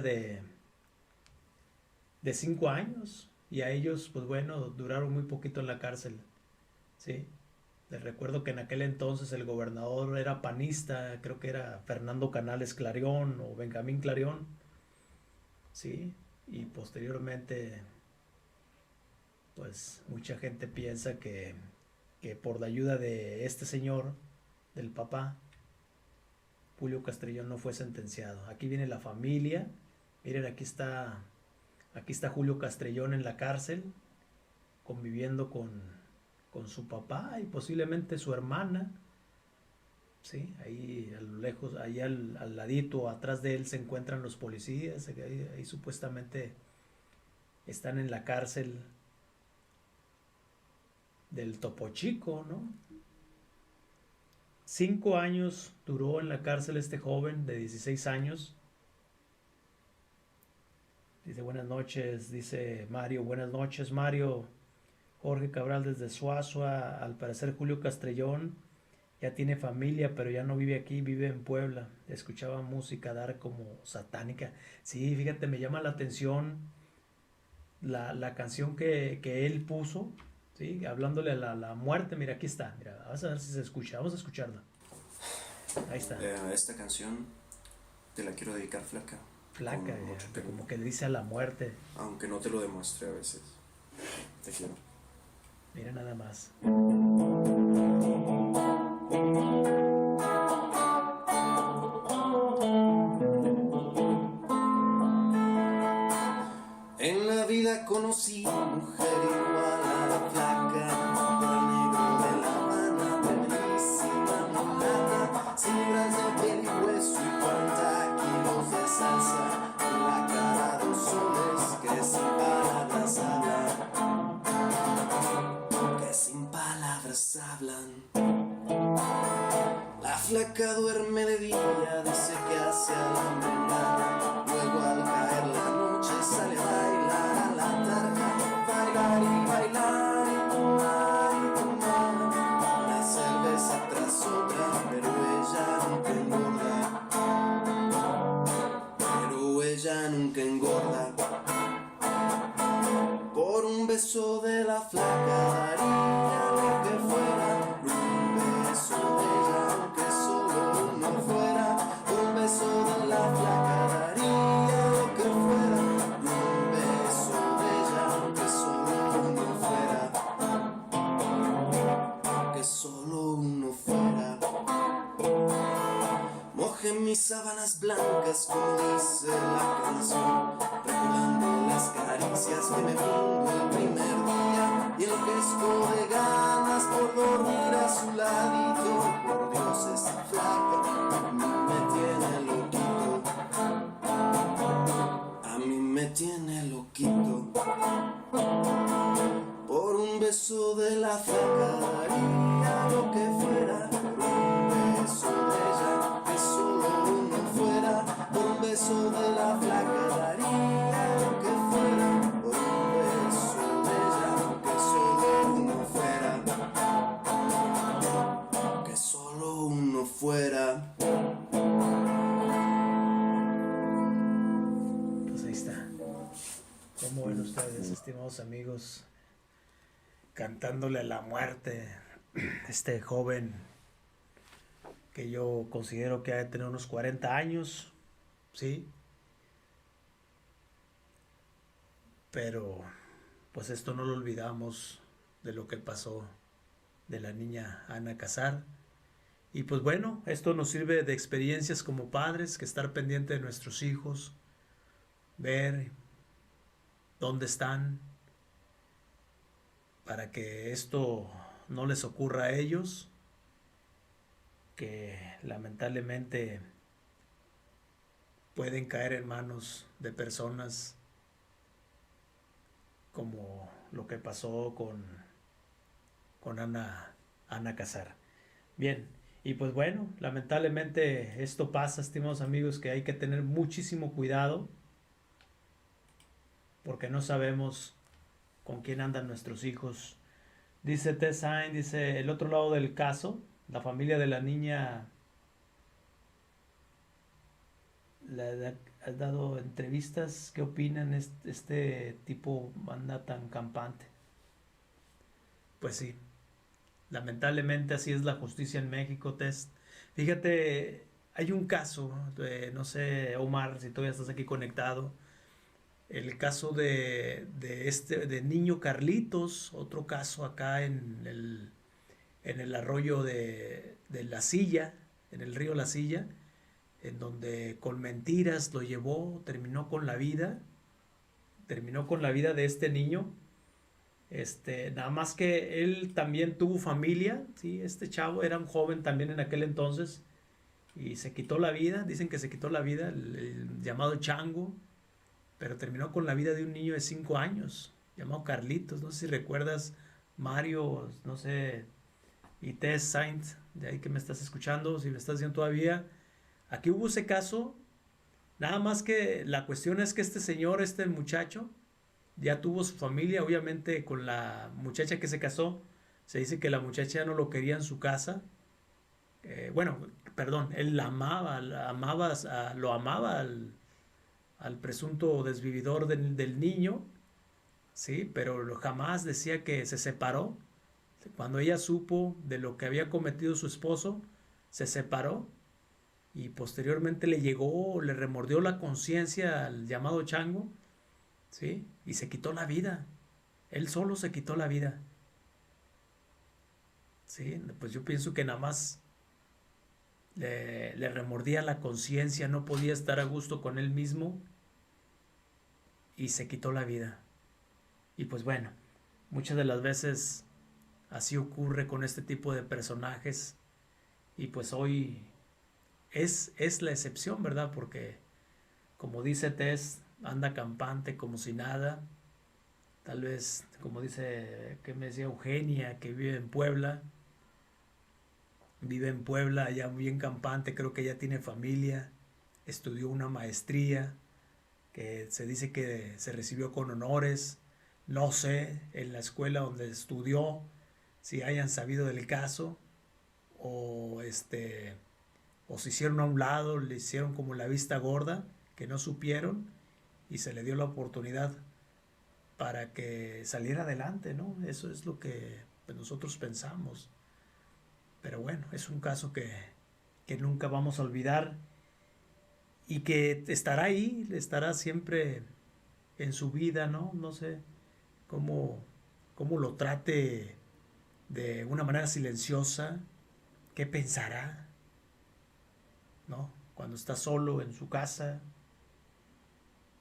de 5 años, y a ellos, pues bueno, duraron muy poquito en la cárcel, ¿sí? Les recuerdo que en aquel entonces el gobernador era panista, creo que era Fernando Canales Clarión o Benjamín Clarión, ¿sí? Y posteriormente, pues mucha gente piensa que por la ayuda de este señor, del papá, Julio Castrillón no fue sentenciado. Aquí viene la familia, miren, aquí está Julio Castrillón en la cárcel, conviviendo con su papá y posiblemente su hermana, ¿sí? Ahí a lo lejos, ahí al ladito, atrás de él se encuentran los policías, ahí supuestamente están en la cárcel del Topo Chico, ¿no? 5 años duró en la cárcel este joven de 16 años. Dice, buenas noches, dice Mario, buenas noches, Mario. Jorge Cabral desde Suazua. Al parecer Julio Castrillón ya tiene familia, pero ya no vive aquí, vive en Puebla. Escuchaba música dark como satánica. Sí, fíjate, me llama la atención la canción que él puso, ¿sí? Hablándole a la muerte. Mira, aquí está. Mira, vamos a ver si se escucha. Vamos a escucharla. Ahí está. Esta canción te la quiero dedicar, flaca. Flaca, como que le dice a la muerte. Aunque no te lo demuestre a veces. Te quiero. Mira nada más. En la vida conocí mujer igual a la flaca, del negro de La Habana, bellísima mulata, cinturas de piel y hueso y 40 kilos de salsa, en la cara 2 soles que sin palabras hablan, La flaca duerme de día, dice que hace a la mañana, luego al caer la noche sale a bailar a la tarde, bailar y bailar y tomar, una cerveza tras otra, pero ella nunca engorda, por un beso de la flaca daría lo que fuera, un beso de ella aunque solo uno fuera, por un beso de la flaca daría lo que fuera, un beso de ella aunque solo uno fuera, aunque solo uno fuera. Mojé mis sábanas blancas como dice la canción, recordando las caricias que me brindó el primer día, y enloquezco de ganas por dormir a su ladito. Por Dios, esa flaca a mí me tiene loquito, a mí me tiene loquito. Por un beso de la flaca daría lo que fuera, por un beso de ella que solo uno fuera, por un beso de la flaca daría lo que fuera, por un beso de ella que solo uno fuera, que solo uno fuera. Pues ahí está. ¿Cómo ven ustedes, estimados amigos? Cantándole a la muerte, este joven que yo considero que ha de tener unos 40 años, ¿sí? Pero pues esto no lo olvidamos de lo que pasó de la niña Ana Casar. Y pues bueno, esto nos sirve de experiencias como padres, que estar pendiente de nuestros hijos, ver dónde están, para que esto no les ocurra a ellos, que lamentablemente pueden caer en manos de personas como lo que pasó con Ana Casar. Bien, y pues bueno, lamentablemente esto pasa, estimados amigos, que hay que tener muchísimo cuidado porque no sabemos con quién andan nuestros hijos. Dice Tessin, dice, el otro lado del caso, la familia de la niña le ha dado entrevistas. ¿Qué opinan? Este tipo anda tan campante. Pues sí, lamentablemente así es la justicia en México, Tess. Fíjate, hay un caso, no sé, Omar, si todavía estás aquí conectado, el caso de niño Carlitos, otro caso acá en el arroyo de La Silla, en el río La Silla, en donde con mentiras lo llevó, terminó con la vida de este niño. Nada más que él también tuvo familia, ¿sí? Este chavo era un joven también en aquel entonces y se quitó la vida, dicen que se quitó la vida, el llamado Chango, pero terminó con la vida de un niño de 5 años, llamado Carlitos. No sé si recuerdas, Mario, no sé, y Tess Sainz, de ahí que me estás escuchando, si me estás diciendo todavía, aquí hubo ese caso, nada más que la cuestión es que este señor, este muchacho, ya tuvo su familia, obviamente con la muchacha que se casó, se dice que la muchacha ya no lo quería en su casa. Bueno, perdón, él la amaba, lo amaba al presunto desvividor del niño, sí, pero jamás decía que se separó. Cuando ella supo de lo que había cometido su esposo, se separó y posteriormente le remordió la conciencia al llamado Chango, ¿sí? Y se quitó la vida. Él solo se quitó la vida. ¿Sí? Pues yo pienso que nada más le remordía la conciencia, no podía estar a gusto con él mismo y se quitó la vida. Y pues bueno, muchas de las veces así ocurre con este tipo de personajes y pues hoy es la excepción, ¿verdad? Porque como dice Tess, anda campante como si nada. Tal vez, como dice, que me decía Eugenia, que vive en Puebla, ya bien campante, creo que ya tiene familia, estudió una maestría, que se dice que se recibió con honores. No sé en la escuela donde estudió si hayan sabido del caso o o se hicieron a un lado, le hicieron como la vista gorda, que no supieron y se le dio la oportunidad para que saliera adelante, ¿no? Eso es lo que pues, nosotros pensamos. Pero bueno, es un caso que nunca vamos a olvidar y que estará ahí, estará siempre en su vida, ¿no? No sé cómo lo trate de una manera silenciosa, qué pensará, ¿no? Cuando está solo en su casa.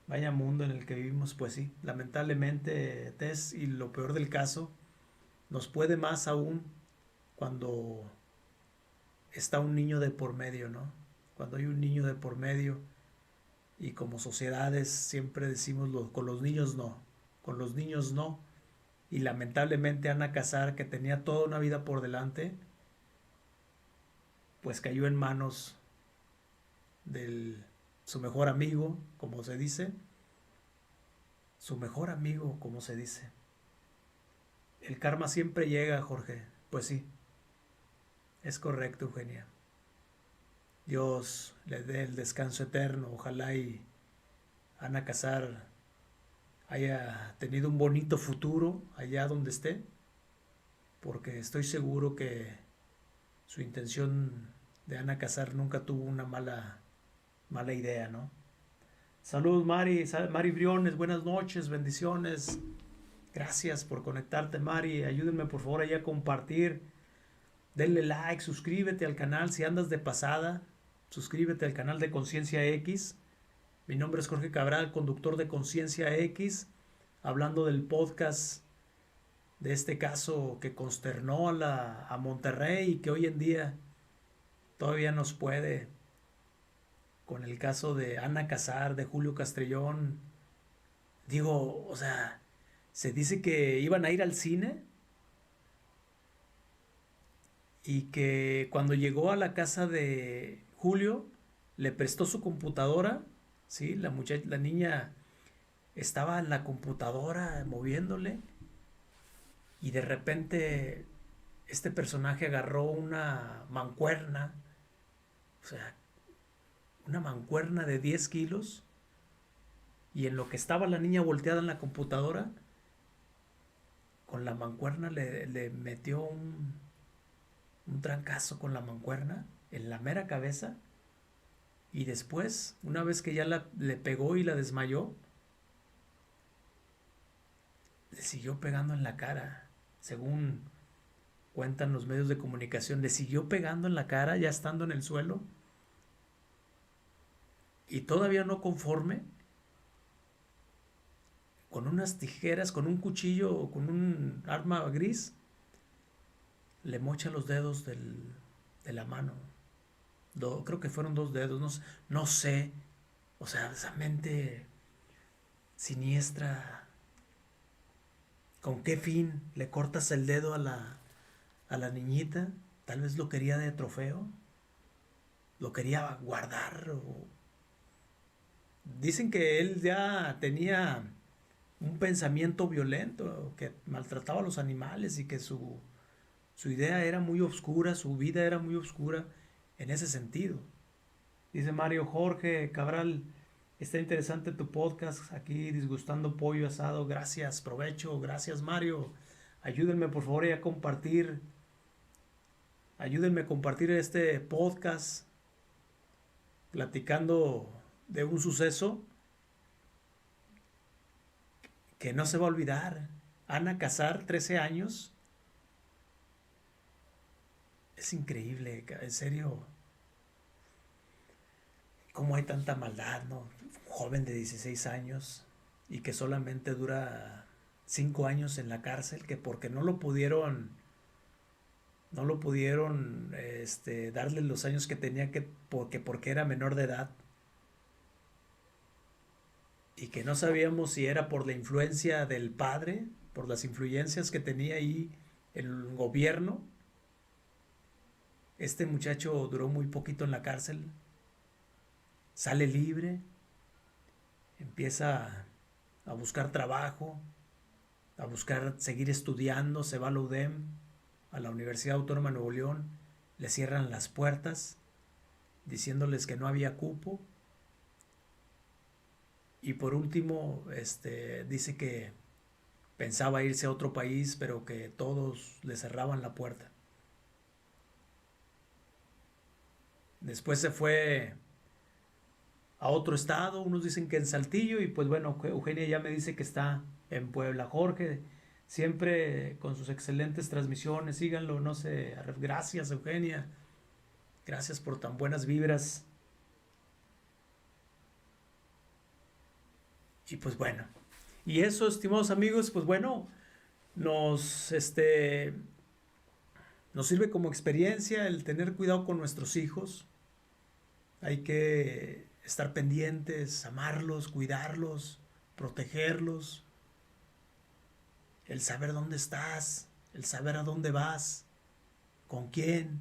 Vaya mundo en el que vivimos, pues sí, lamentablemente, Tess, y lo peor del caso, nos puede más aún cuando está un niño de por medio, ¿no? Cuando hay un niño de por medio y como sociedades siempre decimos con los niños no, con los niños no. Y lamentablemente Ana Casar, que tenía toda una vida por delante, pues cayó en manos su mejor amigo, como se dice. Su mejor amigo, como se dice. El karma siempre llega, Jorge. Pues sí, es correcto, Eugenia. Dios le dé el descanso eterno. Ojalá y Ana Casar haya tenido un bonito futuro allá donde esté, porque estoy seguro que su intención de Ana Casar nunca tuvo una mala idea, ¿no? Saludos, Mari Briones, buenas noches, bendiciones. Gracias por conectarte, Mari. Ayúdenme por favor allá a compartir. Denle like, suscríbete al canal si andas de pasada. Suscríbete al canal de Conciencia X. Mi nombre es Jorge Cabral, conductor de Conciencia X, hablando del podcast de este caso que consternó a Monterrey y que hoy en día todavía nos puede, con el caso de Ana Casar, de Julio Castrillón. Digo, o sea, se dice que iban a ir al cine y que cuando llegó a la casa de Julio le prestó su computadora, ¿sí? La niña estaba en la computadora moviéndole y de repente este personaje agarró una mancuerna, o sea, una mancuerna de 10 kilos, y en lo que estaba la niña volteada en la computadora, con la mancuerna le metió un trancazo con la mancuerna en la mera cabeza, y después, una vez que ya le pegó y la desmayó, le siguió pegando en la cara, según cuentan los medios de comunicación, le siguió pegando en la cara ya estando en el suelo, y todavía no conforme, con unas tijeras, con un cuchillo o con un arma gris, le mocha los dedos de la mano. Creo que fueron 2 dedos, no sé. O sea, esa mente siniestra. ¿Con qué fin le cortas el dedo a la niñita? Tal vez lo quería de trofeo. Lo quería guardar. Dicen que él ya tenía un pensamiento violento, que maltrataba a los animales y que su idea era muy oscura, su vida era muy oscura en ese sentido. Dice Mario Jorge Cabral, está interesante tu podcast, aquí disgustando pollo asado, gracias, provecho, gracias Mario. Ayúdenme por favor a compartir, ayúdenme a compartir este podcast, platicando de un suceso que no se va a olvidar. Ana Casar, 13 años. Es increíble, en serio. Cómo hay tanta maldad, ¿no? Un joven de 16 años y que solamente dura 5 años en la cárcel, que porque no lo pudieron darle los años que tenía, porque era menor de edad. Y que no sabíamos si era por la influencia del padre, por las influencias que tenía ahí el gobierno. Este muchacho duró muy poquito en la cárcel, sale libre, empieza a buscar trabajo, a buscar seguir estudiando, se va a la UDEM, a la Universidad Autónoma de Nuevo León, le cierran las puertas, diciéndoles que no había cupo. Y por último, dice que pensaba irse a otro país, pero que todos le cerraban la puerta. Después se fue a otro estado, unos dicen que en Saltillo, y pues bueno, Eugenia ya me dice que está en Puebla. Jorge, siempre con sus excelentes transmisiones, síganlo, no sé, gracias Eugenia, gracias por tan buenas vibras. Y pues bueno, y eso, estimados amigos, pues bueno, nos sirve como experiencia el tener cuidado con nuestros hijos. Hay que estar pendientes, amarlos, cuidarlos, protegerlos. El saber dónde estás, el saber a dónde vas, con quién.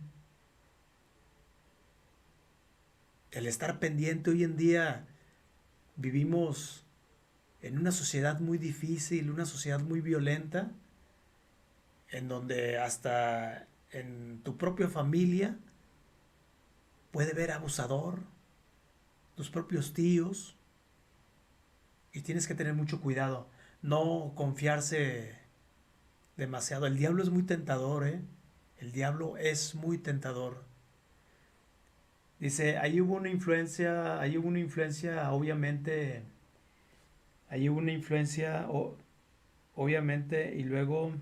El estar pendiente. Hoy en día vivimos en una sociedad muy difícil, una sociedad muy violenta, en donde hasta en tu propia familia puede haber abusador, tus propios tíos, y tienes que tener mucho cuidado. no confiarse demasiado. El diablo es muy tentador, ¿eh? El diablo es muy tentador. Dice, ahí hubo una influencia, obviamente, ahí hubo una influencia, obviamente, y luego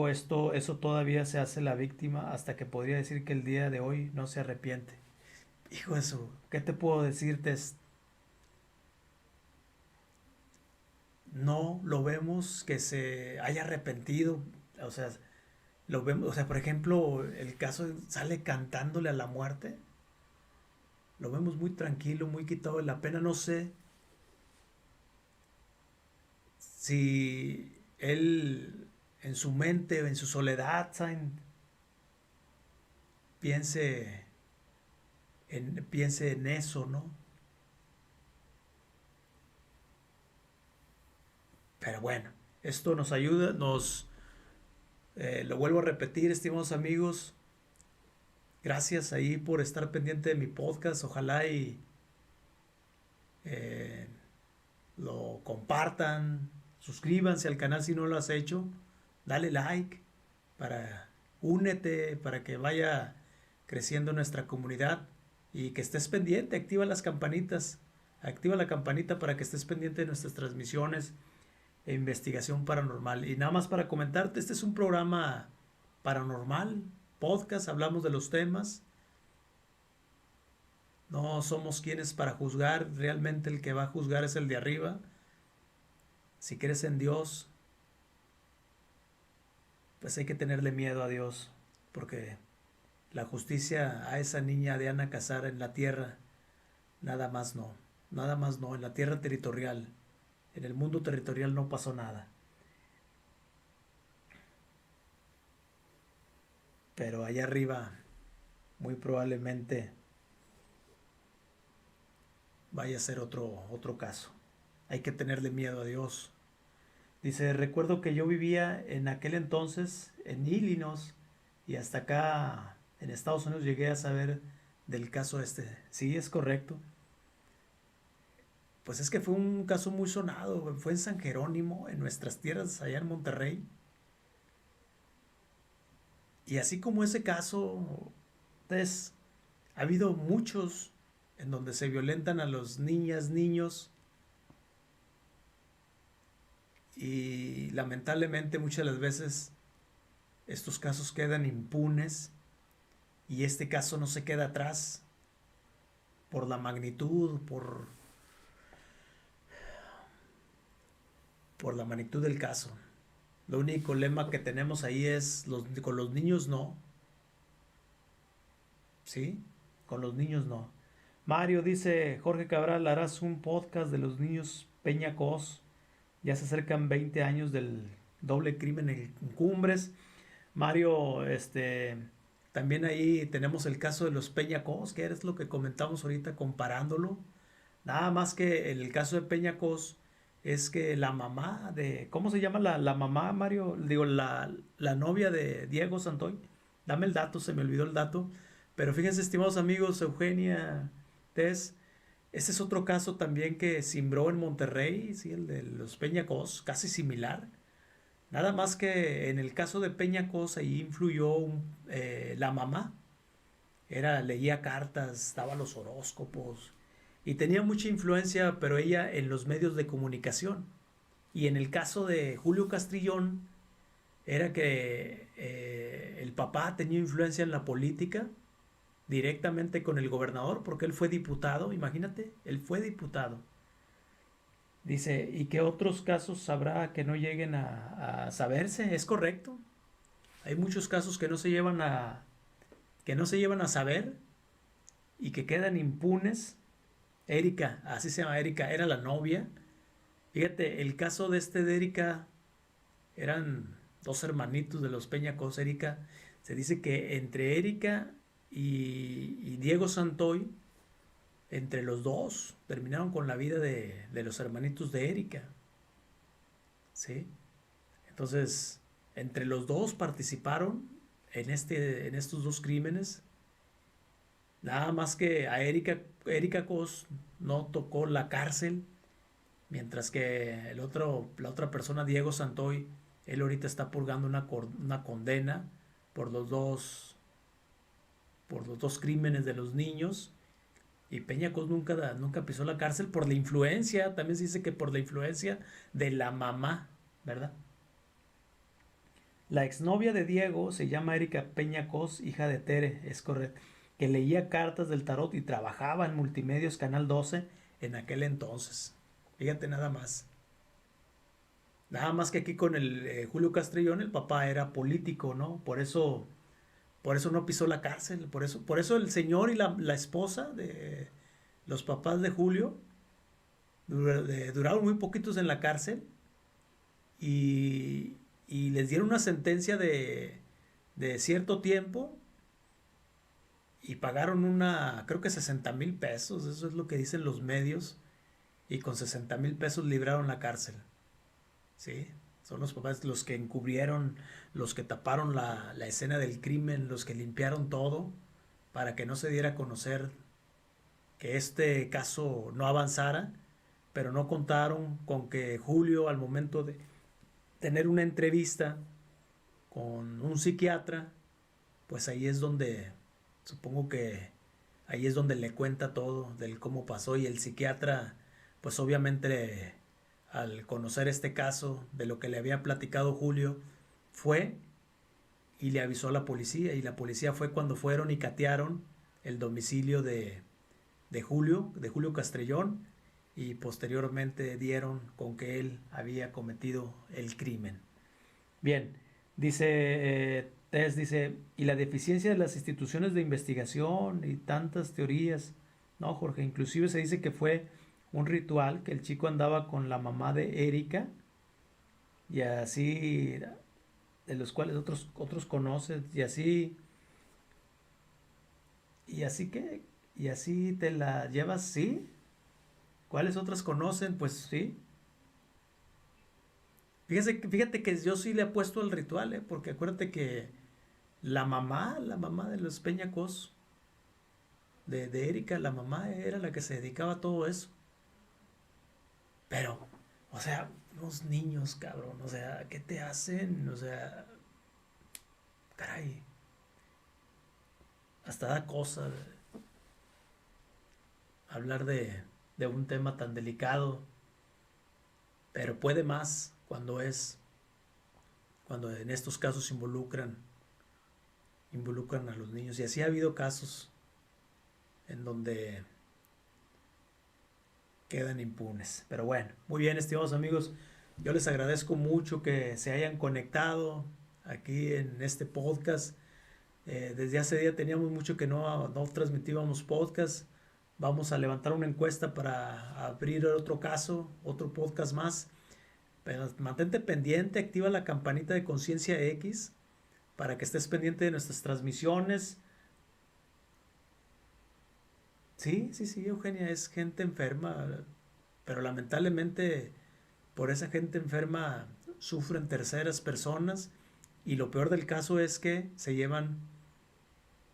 eso todavía se hace la víctima hasta que podría decir que el día de hoy no se arrepiente. Hijo de eso, ¿qué te puedo decirte? No lo vemos que se haya arrepentido, o sea, lo vemos, o sea, por ejemplo, el caso sale cantándole a la muerte, lo vemos muy tranquilo, muy quitado de la pena, no sé si él en su mente o en su soledad, ¿saben? Piense en eso, ¿no? Pero bueno, esto nos ayuda, lo vuelvo a repetir, estimados amigos, gracias ahí por estar pendiente de mi podcast, ojalá y lo compartan, suscríbanse al canal si no lo has hecho, dale like, únete para que vaya creciendo nuestra comunidad y que estés pendiente, activa la campanita para que estés pendiente de nuestras transmisiones e investigación paranormal. Y nada más para comentarte, este es un programa paranormal, podcast, hablamos de los temas. No somos quienes para juzgar, realmente el que va a juzgar es el de arriba. Si crees en Dios, pues hay que tenerle miedo a Dios, porque la justicia a esa niña de Ana Casar en la tierra, nada más no, en la tierra territorial. En el mundo territorial no pasó nada. Pero allá arriba, muy probablemente vaya a ser otro caso. Hay que tenerle miedo a Dios. Dice, recuerdo que yo vivía en aquel entonces en Illinois y hasta acá en Estados Unidos llegué a saber del caso este. Sí, es correcto. Pues es que fue un caso muy sonado, fue en San Jerónimo, en nuestras tierras, allá en Monterrey. Y así como ese caso, pues, ha habido muchos en donde se violentan a los niñas, niños, y lamentablemente muchas de las veces estos casos quedan impunes y este caso no se queda atrás por la magnitud, por la magnitud del caso. Lo único lema que tenemos ahí es con los niños no. ¿Sí? Con los niños no. Mario dice, Jorge Cabral, harás un podcast de los niños Peñacos. Ya se acercan 20 años del doble crimen en Cumbres. Mario, también ahí tenemos el caso de los Peñacos, que es lo que comentamos ahorita comparándolo. Nada más que en el caso de Peñacos es que la mamá de, ¿cómo se llama la mamá, Mario? Digo, la novia de Diego Santoy. Dame el dato, se me olvidó el dato. Pero fíjense, estimados amigos, Eugenia, Tess, este es otro caso también que cimbró en Monterrey, ¿sí? El de los Peñacos, casi similar. Nada más que en el caso de Peñacos ahí influyó la mamá. Leía cartas, daba los horóscopos y tenía mucha influencia, pero ella en los medios de comunicación. Y en el caso de Julio Castrillón era que el papá tenía influencia en la política directamente con el gobernador, porque él fue diputado, imagínate, él fue diputado. Dice, ¿y qué otros casos habrá que no lleguen a saberse? Es correcto. Hay muchos casos que no se llevan a saber y que quedan impunes. Erika, así se llama Erika, era la novia. Fíjate, el caso de Erika, eran dos hermanitos de los Peñacos. Erika, se dice que entre Erika y Diego Santoy, entre los dos, terminaron con la vida de los hermanitos de Erika. ¿Sí? Entonces, entre los dos participaron en estos dos crímenes. Nada más que a Erika Cos no tocó la cárcel, Mientras que la otra persona, Diego Santoy, él ahorita está purgando una condena por por los dos crímenes de los niños. Y Peñacos nunca pisó la cárcel por la influencia, también se dice que por la influencia de la mamá, ¿verdad? La exnovia de Diego se llama Erika Peñacos, hija de Tere, es correcto, que leía cartas del tarot y trabajaba en Multimedios Canal 12 en aquel entonces. Fíjate nada más. Nada más que aquí con el Julio Castrillón, el papá era político, ¿no? Por eso no pisó la cárcel, por eso el señor y la esposa de los papás de Julio duraron muy poquitos en la cárcel y les dieron una sentencia de cierto tiempo y pagaron creo que 60,000 pesos, eso es lo que dicen los medios, y con 60,000 pesos libraron la cárcel, ¿sí? Son los papás los que encubrieron, los que taparon la escena del crimen, los que limpiaron todo para que no se diera a conocer que este caso no avanzara, pero no contaron con que Julio, al momento de tener una entrevista con un psiquiatra, pues ahí es donde, supongo que ahí es donde le cuenta todo del cómo pasó, y el psiquiatra, pues obviamente al conocer este caso de lo que le había platicado Julio, fue y le avisó a la policía, y la policía fue cuando fueron y catearon el domicilio de Julio Castrillón, y posteriormente dieron con que él había cometido el crimen. Bien, dice Tess, dice, y la deficiencia de las instituciones de investigación y tantas teorías. No, Jorge, inclusive se dice que fue un ritual, que el chico andaba con la mamá de Erika, y así, de los cuales otros conocen, y así te la llevas, ¿sí? ¿Cuáles otras conocen? Pues sí. Fíjate que yo sí le apuesto al ritual, porque acuérdate que la mamá de los Peñacos, de Erika, la mamá era la que se dedicaba a todo eso. Pero, o sea, unos niños, cabrón, o sea, ¿qué te hacen? O sea, caray, hasta da cosa hablar de un tema tan delicado, pero puede más cuando en estos casos involucran a los niños, y así ha habido casos en donde quedan impunes. Pero bueno, muy bien, estimados amigos, yo les agradezco mucho que se hayan conectado aquí en este podcast. Desde hace día teníamos mucho que no transmitíamos podcast. Vamos a levantar una encuesta para abrir otro podcast más. Pero mantente pendiente, activa la campanita de Conciencia X para que estés pendiente de nuestras transmisiones. Sí, Eugenia, es gente enferma, pero lamentablemente por esa gente enferma sufren terceras personas, y lo peor del caso es que se llevan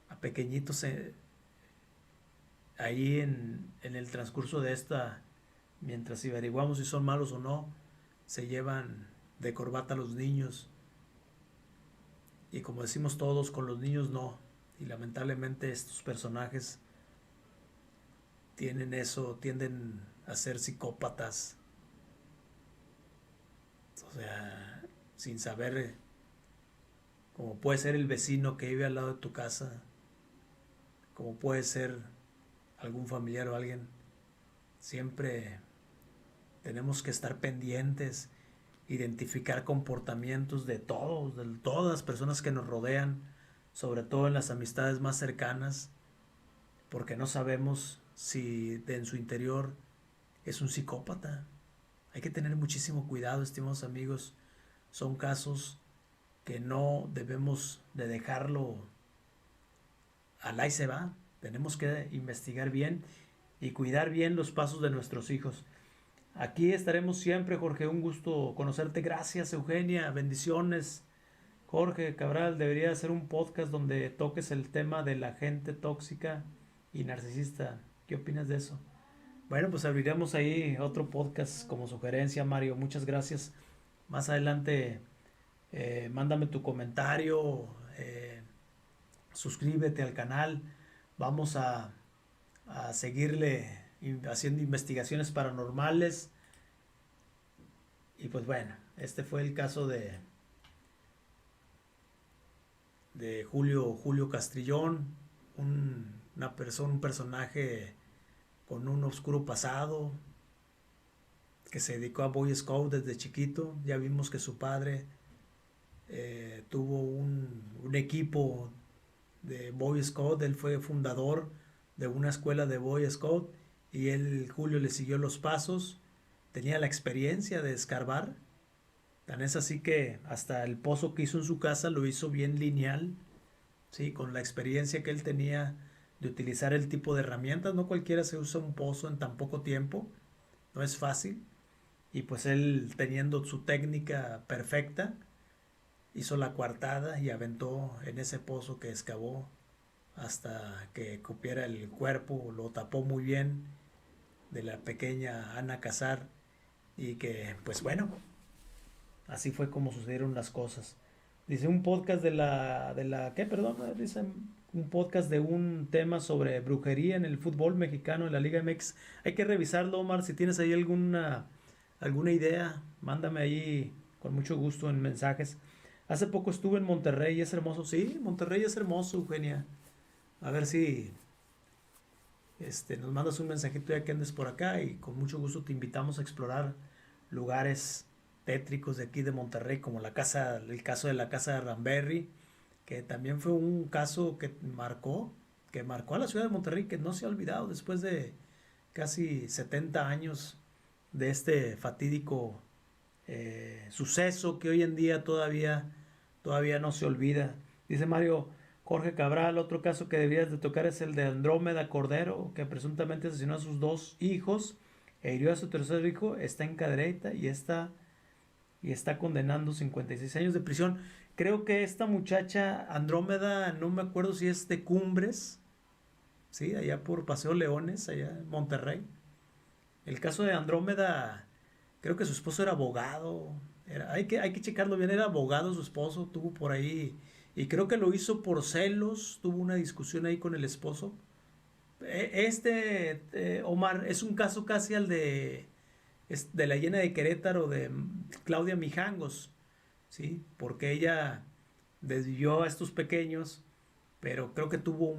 a pequeñitos ahí en el transcurso de mientras averiguamos si son malos o no, se llevan de corbata a los niños, y como decimos todos, con los niños no, y lamentablemente estos personajes tienden a ser psicópatas, o sea, sin saber, como puede ser el vecino que vive al lado de tu casa, como puede ser algún familiar o alguien. Siempre tenemos que estar pendientes, identificar comportamientos de todas las personas que nos rodean, sobre todo en las amistades más cercanas, porque no sabemos si en su interior es un psicópata. Hay que tener muchísimo cuidado, estimados amigos. Son casos que no debemos de dejarlo al ahí se va. Tenemos que investigar bien y cuidar bien los pasos de nuestros hijos. Aquí estaremos siempre, Jorge. Un gusto conocerte. Gracias, Eugenia. Bendiciones. Jorge Cabral, debería hacer un podcast donde toques el tema de la gente tóxica y narcisista. ¿Qué opinas de eso? Bueno, pues abriremos ahí otro podcast como sugerencia, Mario. Muchas gracias. Más adelante, mándame tu comentario, suscríbete al canal. Vamos a seguirle haciendo investigaciones paranormales. Y pues bueno, este fue el caso de Julio Castrillón, un personaje con un oscuro pasado, que se dedicó a Boy Scout desde chiquito. Ya vimos que su padre tuvo un equipo de Boy Scout, él fue fundador de una escuela de Boy Scout y Julio le siguió los pasos, tenía la experiencia de escarbar, tan es así que hasta el pozo que hizo en su casa lo hizo bien lineal, ¿sí? Con la experiencia que él tenía de utilizar el tipo de herramientas. No cualquiera se usa un pozo en tan poco tiempo, no es fácil. Y pues él, teniendo su técnica perfecta, hizo la coartada y aventó en ese pozo que excavó hasta que cupiera el cuerpo, lo tapó muy bien, de la pequeña Ana Casar. Y que pues bueno, así fue como sucedieron las cosas. Dice un podcast ¿qué? Perdón, dice un podcast de un tema sobre brujería en el fútbol mexicano, en la Liga MX. Hay que revisarlo, Omar. Si tienes ahí alguna idea, mándame ahí con mucho gusto en mensajes. Hace poco estuve en Monterrey, es hermoso. Sí, Monterrey es hermoso, Eugenia. A ver si nos mandas un mensajito ya que andes por acá y con mucho gusto te invitamos a explorar lugares tétricos de aquí de Monterrey, como el caso de la casa de Ramberry, que también fue un caso que marcó a la ciudad de Monterrey, que no se ha olvidado después de casi 70 años de este fatídico suceso que hoy en día todavía no se olvida. Dice Mario Jorge Cabral, otro caso que deberías de tocar es el de Andrómeda Cordero, que presuntamente asesinó a sus 2 hijos e hirió a su tercer hijo. Está en cadereita y está condenando 56 años de prisión. Creo que esta muchacha Andrómeda, no me acuerdo si es de Cumbres, sí, allá por Paseo Leones, allá en Monterrey. El caso de Andrómeda, creo que su esposo era abogado. Hay que checarlo bien, era abogado su esposo, tuvo por ahí, y creo que lo hizo por celos, tuvo una discusión ahí con el esposo. Omar, es un caso casi al de la Llena de Querétaro, de Claudia Mijangos, ¿sí? Porque ella desvió a estos pequeños, pero creo que tuvo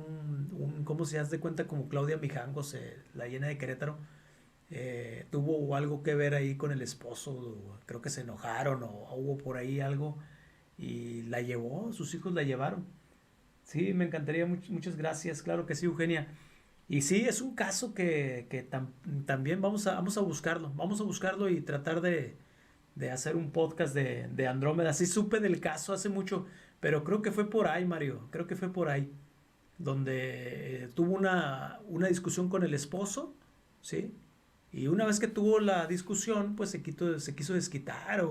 ¿cómo se hace de cuenta? Como Claudia Mijangos, la Llena de Querétaro, tuvo algo que ver ahí con el esposo. Creo que se enojaron o hubo por ahí algo y la llevó, sus hijos la llevaron. Sí, me encantaría, muchas gracias, claro que sí, Eugenia. Y sí, es un caso que también vamos a buscarlo y tratar de hacer un podcast de Andrómeda. Sí supe del caso hace mucho, pero creo que fue por ahí, Mario, creo que fue por ahí, donde tuvo una discusión con el esposo, ¿sí? Y una vez que tuvo la discusión, pues se quiso desquitar,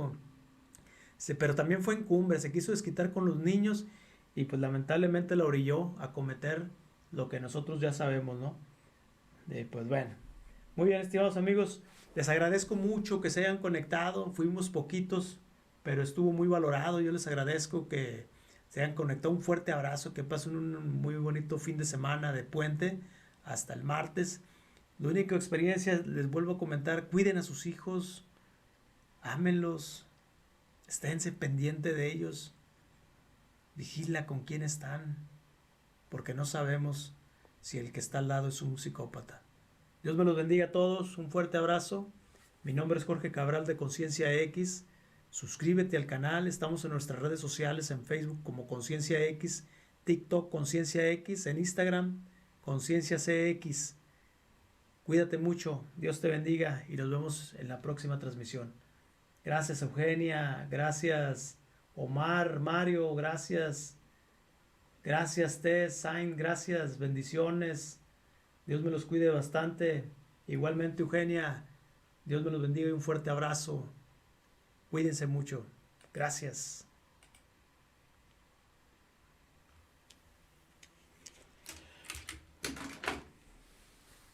pero también fue en Cumbre, se quiso desquitar con los niños y pues lamentablemente la orilló a cometer lo que nosotros ya sabemos, ¿no? Pues bueno, muy bien, estimados amigos, les agradezco mucho que se hayan conectado. Fuimos poquitos, pero estuvo muy valorado. Yo les agradezco que se hayan conectado. Un fuerte abrazo, que pasen un muy bonito fin de semana de puente hasta el martes. La única experiencia, les vuelvo a comentar, cuiden a sus hijos, ámenlos, esténse pendiente de ellos, vigila con quién están, porque no sabemos si el que está al lado es un psicópata. Dios me los bendiga a todos, un fuerte abrazo. Mi nombre es Jorge Cabral de Conciencia X. Suscríbete al canal, estamos en nuestras redes sociales, en Facebook como Conciencia X, TikTok Conciencia X, en Instagram Conciencia CX. Cuídate mucho, Dios te bendiga y nos vemos en la próxima transmisión. Gracias Eugenia, gracias Omar, Mario, gracias Tess, Sain, gracias, bendiciones. Dios me los cuide bastante. Igualmente Eugenia, Dios me los bendiga y un fuerte abrazo. Cuídense mucho. Gracias.